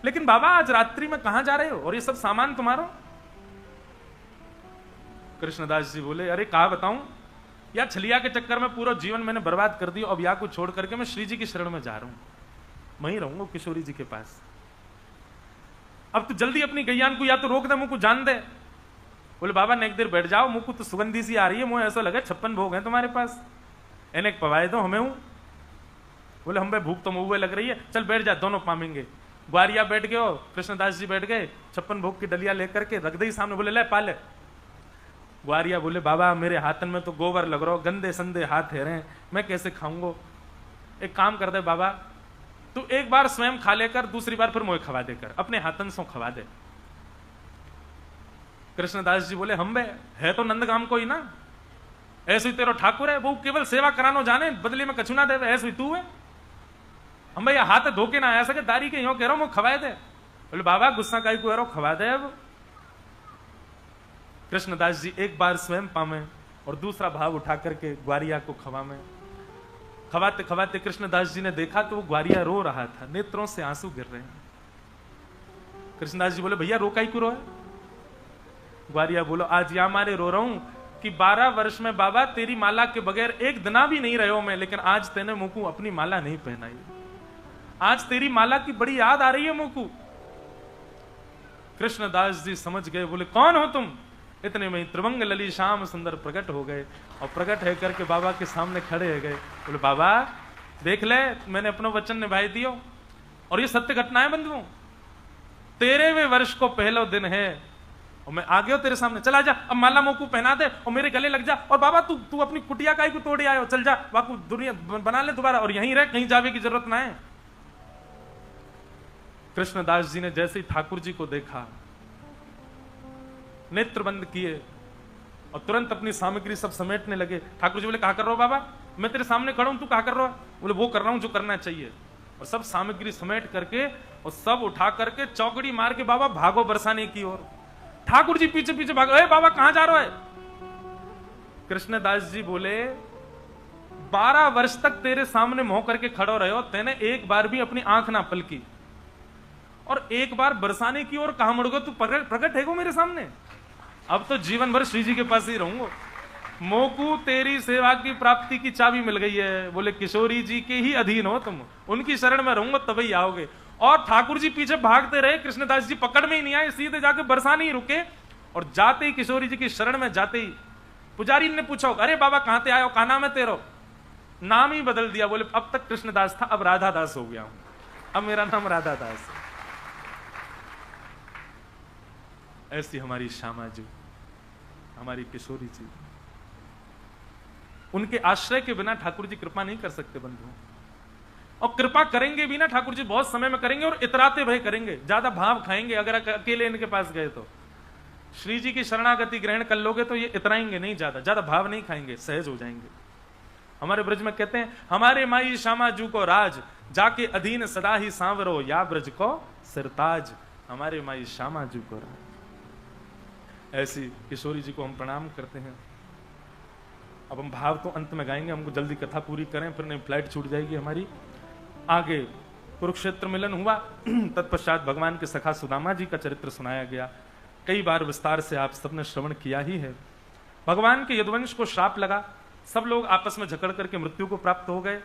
लेकिन बाबा आज रात्रि में कहां जा रहे हो और ये सब सामान तुम्हारा। कृष्णदास जी बोले अरे कहा बताऊं, या छलिया के चक्कर में पूरा जीवन मैंने बर्बाद कर दिया, अब या को छोड़ करके मैं श्री जी की शरण में जा रहा हूं, वहीं रहूंगा किशोरी जी के पास। अब तो जल्दी अपनी गैयान को या तो रोक दे, मुंह को जान दे। बोले बाबा नेक देर बैठ जाओ, मुंह को तो सुगंधी सी आ रही है, मुझे ऐसा लगे 56 भोग हैं तुम्हारे पास, इन्हें पवाए दो हमें हूं। बोले हम भूख तो मुंह लग रही है, चल बैठ जा, दोनों पामेंगे। ग्वारिया बैठ गए हो, कृष्णदास जी बैठ गए, 56 भोग की डलिया लेकर के रख दी सामने। बोले ले पाले। ग्वारिया बोले बाबा मेरे हाथन में तो गोबर लग रहा हो, गंदे संदे हाथ है रहे, मैं कैसे खाऊंगा। एक काम कर दे बाबा, तू एक बार स्वयं खा लेकर दूसरी बार फिर मोए खवा देकर, अपने हाथन से खवा दे। कृष्णदास जी बोले हम बे है तो नंदगाम को ही ना, ऐसे ही तेरो ठाकुर है, वो केवल सेवा करानो जाने, बदले में कछु ना दे, ऐसे ही तू है। हम भैया हाथ धोके ना आया सके, दारी के यो कह रहा हूं खवाए दे। बोले बाबा गुस्सा काई को खवा दे। अब कृष्णदास जी एक बार स्वयं पामे और दूसरा भाव उठा करके ग्वारिया को खवा में। खवाते खवाते कृष्णदास जी ने देखा तो वो ग्वारिया रो रहा था, नेत्रों से आंसू गिर रहे हैं। कृष्णदास जी बोले भैया रो काई को रो है। ग्वारिया बोलो आज या मारे रो रहा हूं कि 12 वर्ष में बाबा तेरी माला के बगैर एक दिना भी नहीं रहो मैं, लेकिन आज तेने मुझको अपनी माला नहीं पहनाई, आज तेरी माला की बड़ी याद आ रही है मुझको। कृष्णदास जी समझ गए, बोले कौन हो तुम। इतने में त्रिभंग लली श्याम सुंदर प्रकट हो गए और प्रकट है करके बाबा के सामने खड़े हो गए। बोले बाबा देख ले मैंने अपना वचन निभाई दियो और ये सत्य घटनाएं बंधुओं, 13वें वर्ष को पहला दिन है और मैं आ गया तेरे सामने, चला जा अब माला मोकू पहना दे और मेरे गले लग जा। और बाबा तू अपनी कुटिया काई को तोड़े आयो, चल जा बापू दुनिया बना ले दोबारा और यहीं रह, कहीं जावे की जरूरत ना है। कृष्णदास जी ने जैसे ही ठाकुर जी को देखा, नेत्र बंद किए और तुरंत अपनी सामग्री सब समेटने लगे। ठाकुर जी बोले कहा कर रहा हो बाबा, मैं तेरे सामने खड़ा हूं, तू कहा कर रहा हो। बोले वो कर रहा हूं जो करना चाहिए। और सब सामग्री समेट करके और सब उठा करके चौकड़ी मार के बाबा भागो बरसाने की ओर। ठाकुर जी पीछे पीछे भागो, ए बाबा कहां जा रहा है। कृष्णदास जी बोले 12 वर्ष तक तेरे सामने मोह करके खड़ो रहे हो, तेने एक बार भी अपनी आंख ना पलकी और एक बार बरसाने की ओर कहां मुड़ गो, तू प्रकट है गो मेरे सामने। अब तो जीवन भर श्री जी के पास ही रहूंगा, मोकू तेरी सेवा की प्राप्ति की चाबी मिल गई है। बोले किशोरी जी के ही अधीन हो तुम, उनकी शरण में रहूंगा तभी आओगे। और ठाकुर जी पीछे भागते रहे, कृष्णदास जी पकड़ में ही नहीं आए, सीधे जाके बरसाने ही रुके। और जाते ही किशोरी जी की शरण में जाते ही पुजारी ने पूछा अरे बाबा कहां ते आयो, कहा नाम है तेरो। नाम ही बदल दिया। बोले अब तक कृष्णदास था, अब राधा दास हो गया हूं, अब मेरा नाम राधा दास है। ऐसी हमारी श्यामा जी, हमारी किशोरी जी, उनके आश्रय के बिना ठाकुर जी कृपा नहीं कर सकते बंधुओं। और कृपा करेंगे भी ना ठाकुर जी बहुत समय में करेंगे और इतराते भय करेंगे, ज्यादा भाव खाएंगे। अगर अकेले इनके पास गए तो श्री जी की शरणागति ग्रहण कर लोगे तो ये इतराएंगे नहीं, ज्यादा भाव नहीं खाएंगे, सहज हो जाएंगे। हमारे ब्रज में कहते हैं हमारे माई श्यामा जू को राज, जाके अधीन सदा ही सांवरो, या ब्रज को सिरताज। हमारे माई श्यामा जू को राज। ऐसी किशोरी जी को हम प्रणाम करते हैं। अब हम भाव तो अंत में गाएंगे, हमको जल्दी कथा पूरी करें फिर नहीं फ्लाइट छूट जाएगी हमारी। आगे कुरुक्षेत्र मिलन हुआ, तत्पश्चात भगवान के सखा सुदामा जी का चरित्र सुनाया गया। कई बार विस्तार से आप सबने श्रवण किया ही है। भगवान के यदुवंश को श्राप लगा, सब लोग आपस में झगड़ करके मृत्यु को प्राप्त हो गए।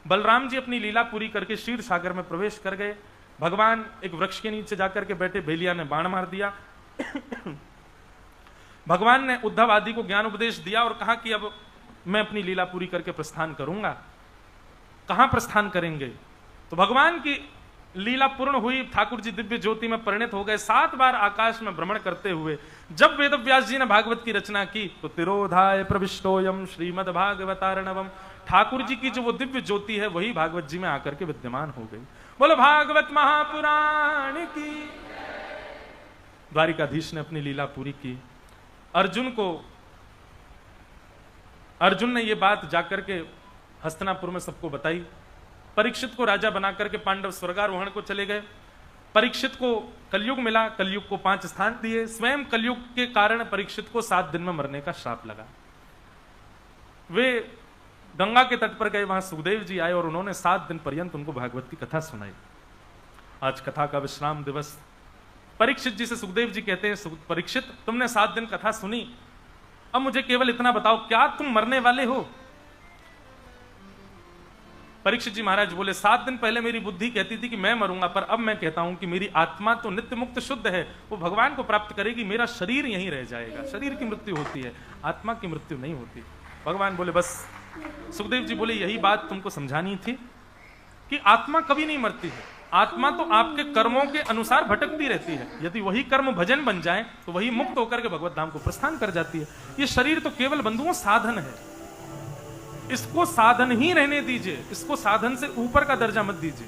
बलराम जी अपनी लीला पूरी करके क्षीर सागर में प्रवेश कर गए। भगवान एक वृक्ष के नीचे जाकर के बैठे, बेलिया ने बाण मार दिया। भगवान ने उद्धव आदि को ज्ञान उपदेश दिया और कहा कि अब मैं अपनी लीला पूरी करके प्रस्थान करूंगा। कहां प्रस्थान करेंगे? तो भगवान की लीला पूर्ण हुई, ठाकुर जी दिव्य ज्योति में परिणत हो गए। 7 बार आकाश में भ्रमण करते हुए जब वेदव्यास जी ने भागवत की रचना की तो तिरोधाय प्रविष्टोयम श्रीमद भागवतार्णवम, ठाकुर जी की जो वो दिव्य ज्योति है वही भागवत जी में आकर के विद्यमान हो गई। बोलो भागवत महापुराण की। द्वारिकाधीश ने अपनी लीला पूरी की। अर्जुन ने ये बात जाकर के हस्तिनापुर में सबको बताई। परीक्षित को राजा बना करके पांडव स्वर्गारोहण को चले गए। परीक्षित को कलयुग मिला, कलयुग को 5 स्थान दिए। स्वयं कलयुग के कारण परीक्षित को 7 दिन में मरने का श्राप लगा। वे गंगा के तट पर गए, वहां सुखदेव जी आए और उन्होंने 7 दिन पर्यंत उनको भागवत की कथा सुनाई। आज कथा का विश्राम दिवस। परीक्षित जी से सुखदेव जी कहते हैं, परीक्षित तुमने 7 दिन कथा सुनी, अब मुझे केवल इतना बताओ, क्या तुम मरने वाले हो? परीक्षित जी महाराज बोले, 7 दिन पहले मेरी बुद्धि कहती थी कि मैं मरूंगा, पर अब मैं कहता हूं कि मेरी आत्मा तो नित्य मुक्त शुद्ध है, वो भगवान को प्राप्त करेगी, मेरा शरीर यहीं रह जाएगा। शरीर की मृत्यु होती है, आत्मा की मृत्यु नहीं होती। भगवान बोले बस। सुखदेव जी बोले, यही बात तुमको समझानी थी कि आत्मा कभी नहीं मरती है। आत्मा तो आपके कर्मों के अनुसार भटकती रहती है। यदि वही कर्म भजन बन जाए तो वही मुक्त होकर के भगवत धाम को प्रस्थान कर जाती है। ये शरीर तो केवल बंधुओं साधन है, इसको साधन ही रहने दीजिए, इसको साधन से ऊपर का दर्जा मत दीजिए।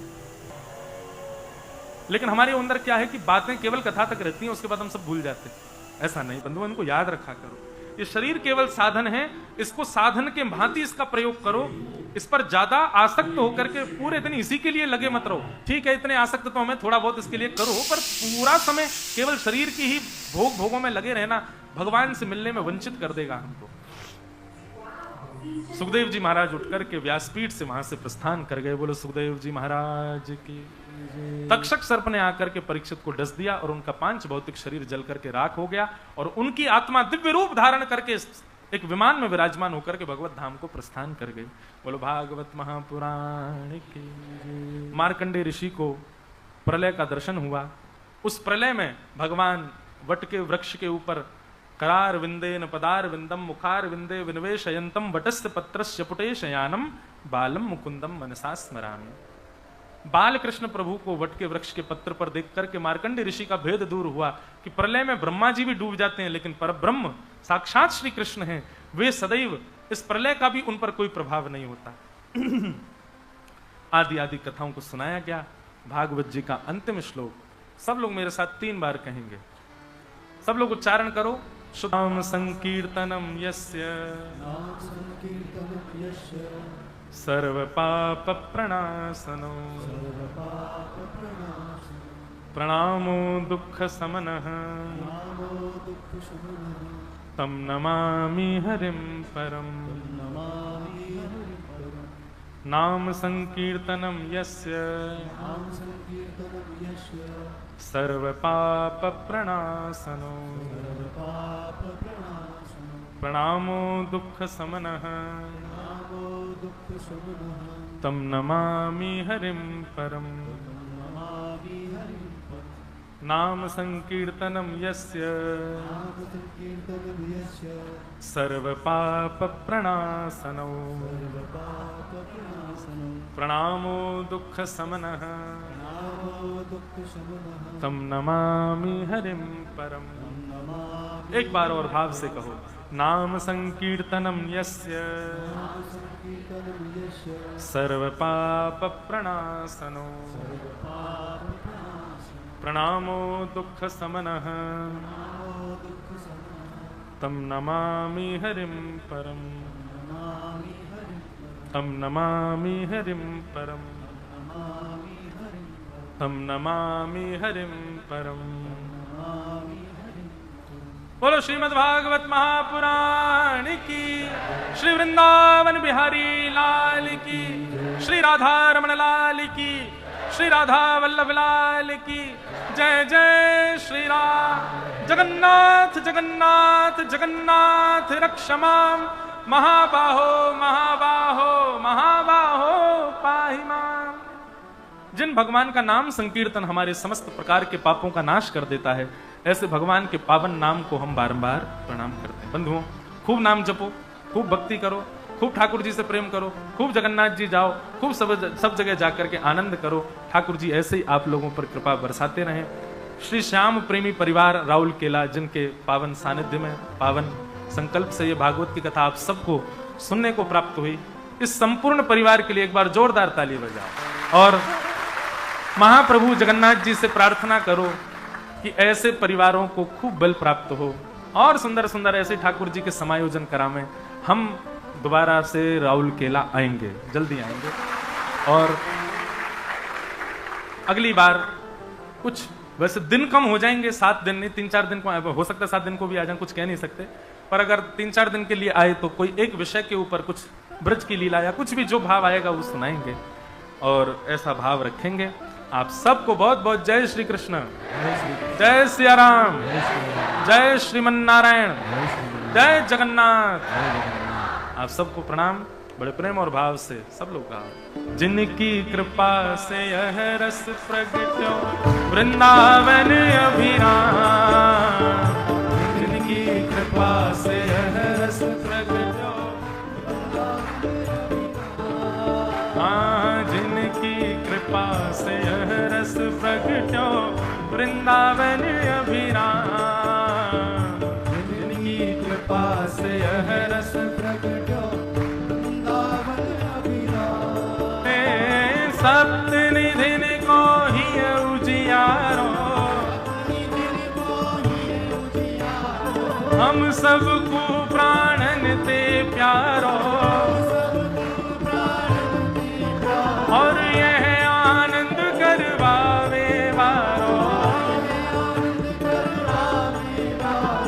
लेकिन हमारे अंदर क्या है कि बातें केवल कथा तक रहती हैं, उसके बाद हम सब भूल जाते हैं। ऐसा नहीं बंधुओं, इनको याद रखा करो, ये शरीर केवल साधन है, इसको साधन के भांति इसका प्रयोग करो। इस पर ज्यादा आसक्त होकर के पूरे दिन इसी के लिए लगे मत रहो। ठीक है, इतने आसक्त तो हमें थोड़ा बहुत इसके लिए करो, पर पूरा समय केवल शरीर की ही भोगों में लगे रहना भगवान से मिलने में वंचित कर देगा हमको। सुखदेव जी महाराज उठ करके व्यासपीठ से वहां से प्रस्थान कर गए। बोलो सुखदेव जी महाराज की। तक्षक सर्प ने आकर के परीक्षित को डस दिया और उनका 5 भौतिक शरीर जल करके राख हो गया और उनकी आत्मा दिव्य रूप धारण करके एक विमान में विराजमान होकर के भगवत धाम को प्रस्थान कर गए। बोलो भागवत महापुराण की। मार्कंडेय ऋषि को प्रलय का दर्शन हुआ। उस प्रलय में भगवान वट के वृक्ष के ऊपर करार विंदेन पदार विंदम मुखार विंदे विनवेशयंतम वटस्य पत्रस्य पुटे शयानम बालम मुकुंदम मनसा स्मरामि। बाल कृष्ण प्रभु को वट के वृक्ष के पत्र पर देख करके मार्कंडेय ऋषि का भेद दूर हुआ कि प्रलय में ब्रह्मा जी भी डूब जाते हैं, लेकिन परब्रह्म साक्षात श्री कृष्ण हैं, वे सदैव, इस प्रलय का भी उन पर कोई प्रभाव नहीं होता। आदि आदि कथाओं को सुनाया गया। भागवत जी का अंतिम श्लोक सब लोग मेरे साथ 3 बार कहेंगे। सब लोग उच्चारण करो। शुद्धाम संकीर्तनम यस्य सर्व पाप प्रणासनो प्रणामो दुख समनः तम नमामि हरिं परम। नाम संकीर्तनम यस्य सर्व पाप प्रणासनो प्रणामो दुख समनः तम नमामि हरिं परम। नाम संकीर्तनम यस्य सर्व पाप प्रणासनो प्रणामो दुख समनः तम नमामि हरिं परम। एक बार और भाव से कहो। नाम संकीर्तनम यस्य सर्व पाप प्रणासनो प्रणामो दुख समनः तम नमामि हरिं परम। तम नमामि हरिं परम। तम नमामि हरिं परम। बोलो श्रीमद् भागवत महापुराण की। श्री वृंदावन बिहारी लाल की। श्री राधा रमण लाल की। श्री राधा वल्लभ लाल की जय। जय श्री राम। जगन्नाथ जगन्नाथ जगन्नाथ रक्षमाम महाबाहो महाबाहो महाबाहो पाहि माम। जिन भगवान का नाम संकीर्तन हमारे समस्त प्रकार के पापों का नाश कर देता है, ऐसे भगवान के पावन नाम को हम बारंबार प्रणाम करते हैं। बंधुओं, खूब नाम जपो, खूब भक्ति करो, खूब ठाकुर जी से प्रेम करो, खूब जगन्नाथ जी जाओ, खूब सब जगह जाकर के आनंद करो। ठाकुर जी ऐसे ही आप लोगों पर कृपा बरसाते रहें। श्री श्याम प्रेमी परिवार राउल केला, जिनके पावन सानिध्य में, पावन संकल्प से ये भागवत की कथा आप सबको सुनने को प्राप्त हुई, इस संपूर्ण परिवार के लिए एक बार जोरदार ताली बजाओ और महाप्रभु जगन्नाथ जी से प्रार्थना करो कि ऐसे परिवारों को खूब बल प्राप्त हो और सुंदर सुंदर ऐसे ठाकुर जी के समायोजन करावें। हम दोबारा से राउल केला आएंगे, जल्दी आएंगे। और अगली बार कुछ वैसे दिन कम हो जाएंगे, 7 दिन नहीं, 3-4 दिन को, हो सकता है 7 दिन को भी आ जाए, कुछ कह नहीं सकते, पर अगर 3-4 दिन के लिए आए तो कोई एक विषय के ऊपर कुछ ब्रज की लीला या कुछ भी जो भाव आएगा वो सुनाएंगे और ऐसा भाव रखेंगे। आप सबको बहुत बहुत जय श्री कृष्ण, जय सिया राम, जय श्रीमन नारायण, जय जगन्नाथ। आप सबको प्रणाम बड़े प्रेम और भाव से सब लोग कहा। जिनकी कृपा से यह रस प्रगट्यो वृंदावन अभिराम, जिनकी कृपा से यह रस प्रगट्यो, हाँ जिनकी कृपा से यह रस प्रगट्यो वृंदावन अभिराम, जिनकी कृपा से यह रस प्रगट्यो सप्त निधिन को ही उजियारो, हम सबको प्राणन ते प्यारो, और यह आनंद करवावे वारो,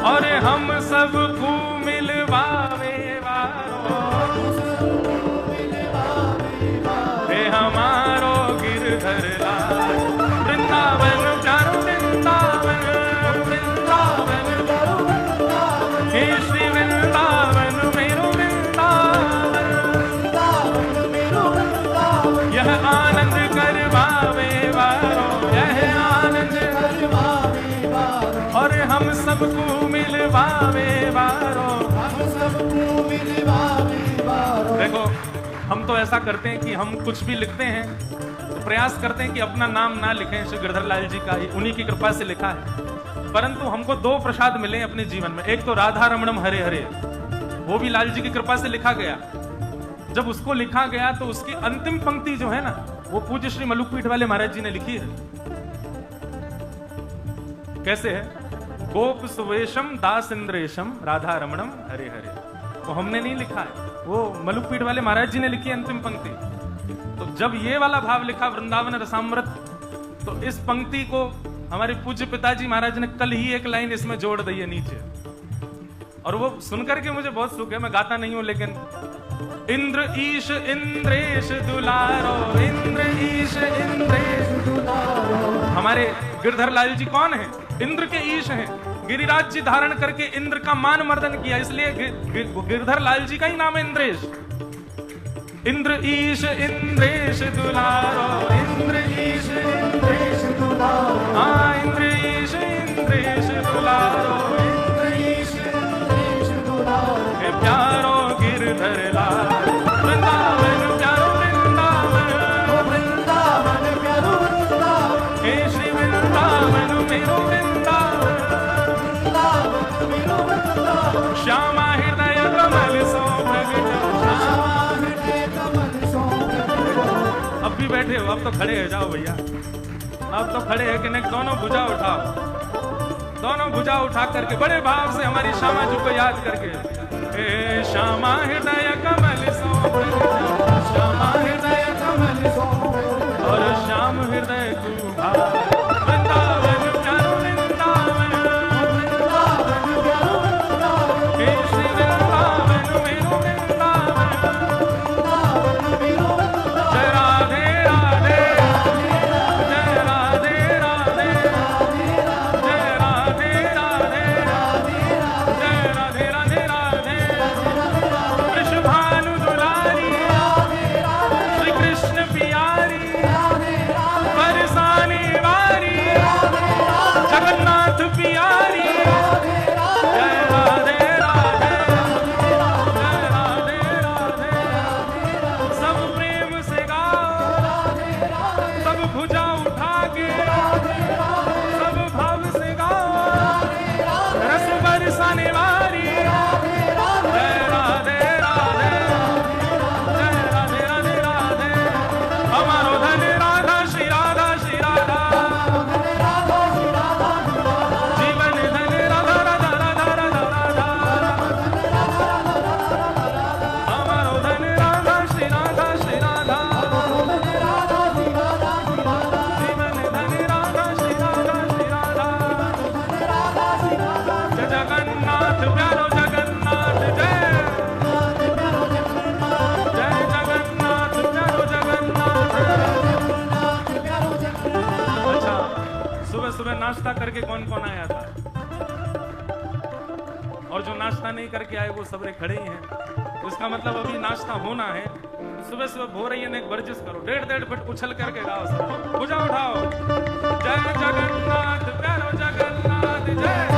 और हम सबको मिलवावे वारो, हे हमारो गिरधर लाल वृंदावन प्यारो वृंदावन, वृंदावन हे श्री वृंदावन मेरो वृंदावन, यह आनंद करवावे वारो, यह आनंद करवावे वारो, और हम सबको मिलवावे वारो, हम सबको मिलवावे वारो। देखो हम तो ऐसा करते हैं कि हम कुछ भी लिखते हैं तो प्रयास करते हैं कि अपना नाम ना लिखें, श्री गिरधर लाल जी का उन्हीं की कृपा से लिखा है, परंतु हमको 2 प्रसाद मिले अपने जीवन में। एक तो राधा रमणम हरे हरे, वो भी लाल जी की कृपा से लिखा गया। जब उसको लिखा गया तो उसकी अंतिम पंक्ति जो है ना, वो पूज्य श्री मलुकपीठ वाले महाराज जी ने लिखी है। कैसे है? गोप सुवेशम दास इंद्रेशम राधा रमणम हरे हरे, वो हमने नहीं लिखा है, वो मलुकपीठ वाले महाराज जी ने लिखी अंतिम पंक्ति। तो जब ये वाला भाव लिखा वृंदावन रसामृत, तो इस पंक्ति को हमारे पूज्य पिताजी महाराज ने कल ही एक लाइन इसमें जोड़ दी है नीचे, और वो सुनकर के मुझे बहुत सुख है। मैं गाता नहीं हूं लेकिन इंद्र ईश इंद्रेश दुलारो, इंद्र ईश इंद्रेश दुलारो। हमारे गिरधर लाल जी कौन है? इंद्र के ईश हैं, गिरिराज जी धारण करके इंद्र का मान मर्दन किया, इसलिए गिरधर लाल जी का ही नाम है इंद्रेश। इंद्र ईश इंद्रेश दुलारो, इंद्र ईश इंद्रेश दुलारो, हाँ इंद्र ईश इंद्रेश दुलारो, इंद्र ईश इंद्रेश दुलारो। हे प्यारो गिरधर लाल वृंदावन प्यारो वृंदावन, वृंदावन प्यारो वृंदावन, हे श्री वृंदावन मेरो वृंदावन, श्यामा हृदय कमल सो प्रगटो, श्यामा हृदय कमल सो प्रगटो। अब भी बैठे हो, अब तो खड़े हो जाओ भैया, अब तो खड़े है कि नहीं? दोनों भुजा उठाओ, दोनों भुजा उठा करके बड़े भाव से हमारी श्यामा जी को याद करके, हे श्यामा हृदय कमल सो प्रगटो, श्यामा हृदय कमल सो प्रगटो, और श्याम हृदय को वृंदावन प्यारो वृंदावन, हे श्री वृंदावन मेरो वृंदावन, जय राधे राधे, जय राधे राधे, जय राधे राधे, जय राधे राधे राधे, वृषभानु दुलारी करके कौन कौन आया था, और जो नाश्ता नहीं करके आए वो सबरे खड़े ही हैं। उसका मतलब अभी नाश्ता होना है। सुबह सुबह भो रही है, एक वर्जिश करो, 1.5 फुट उछल करके गाओ, सब भुजा उठाओ, जय जगन्नाथ प्यारो जगन्नाथ जय।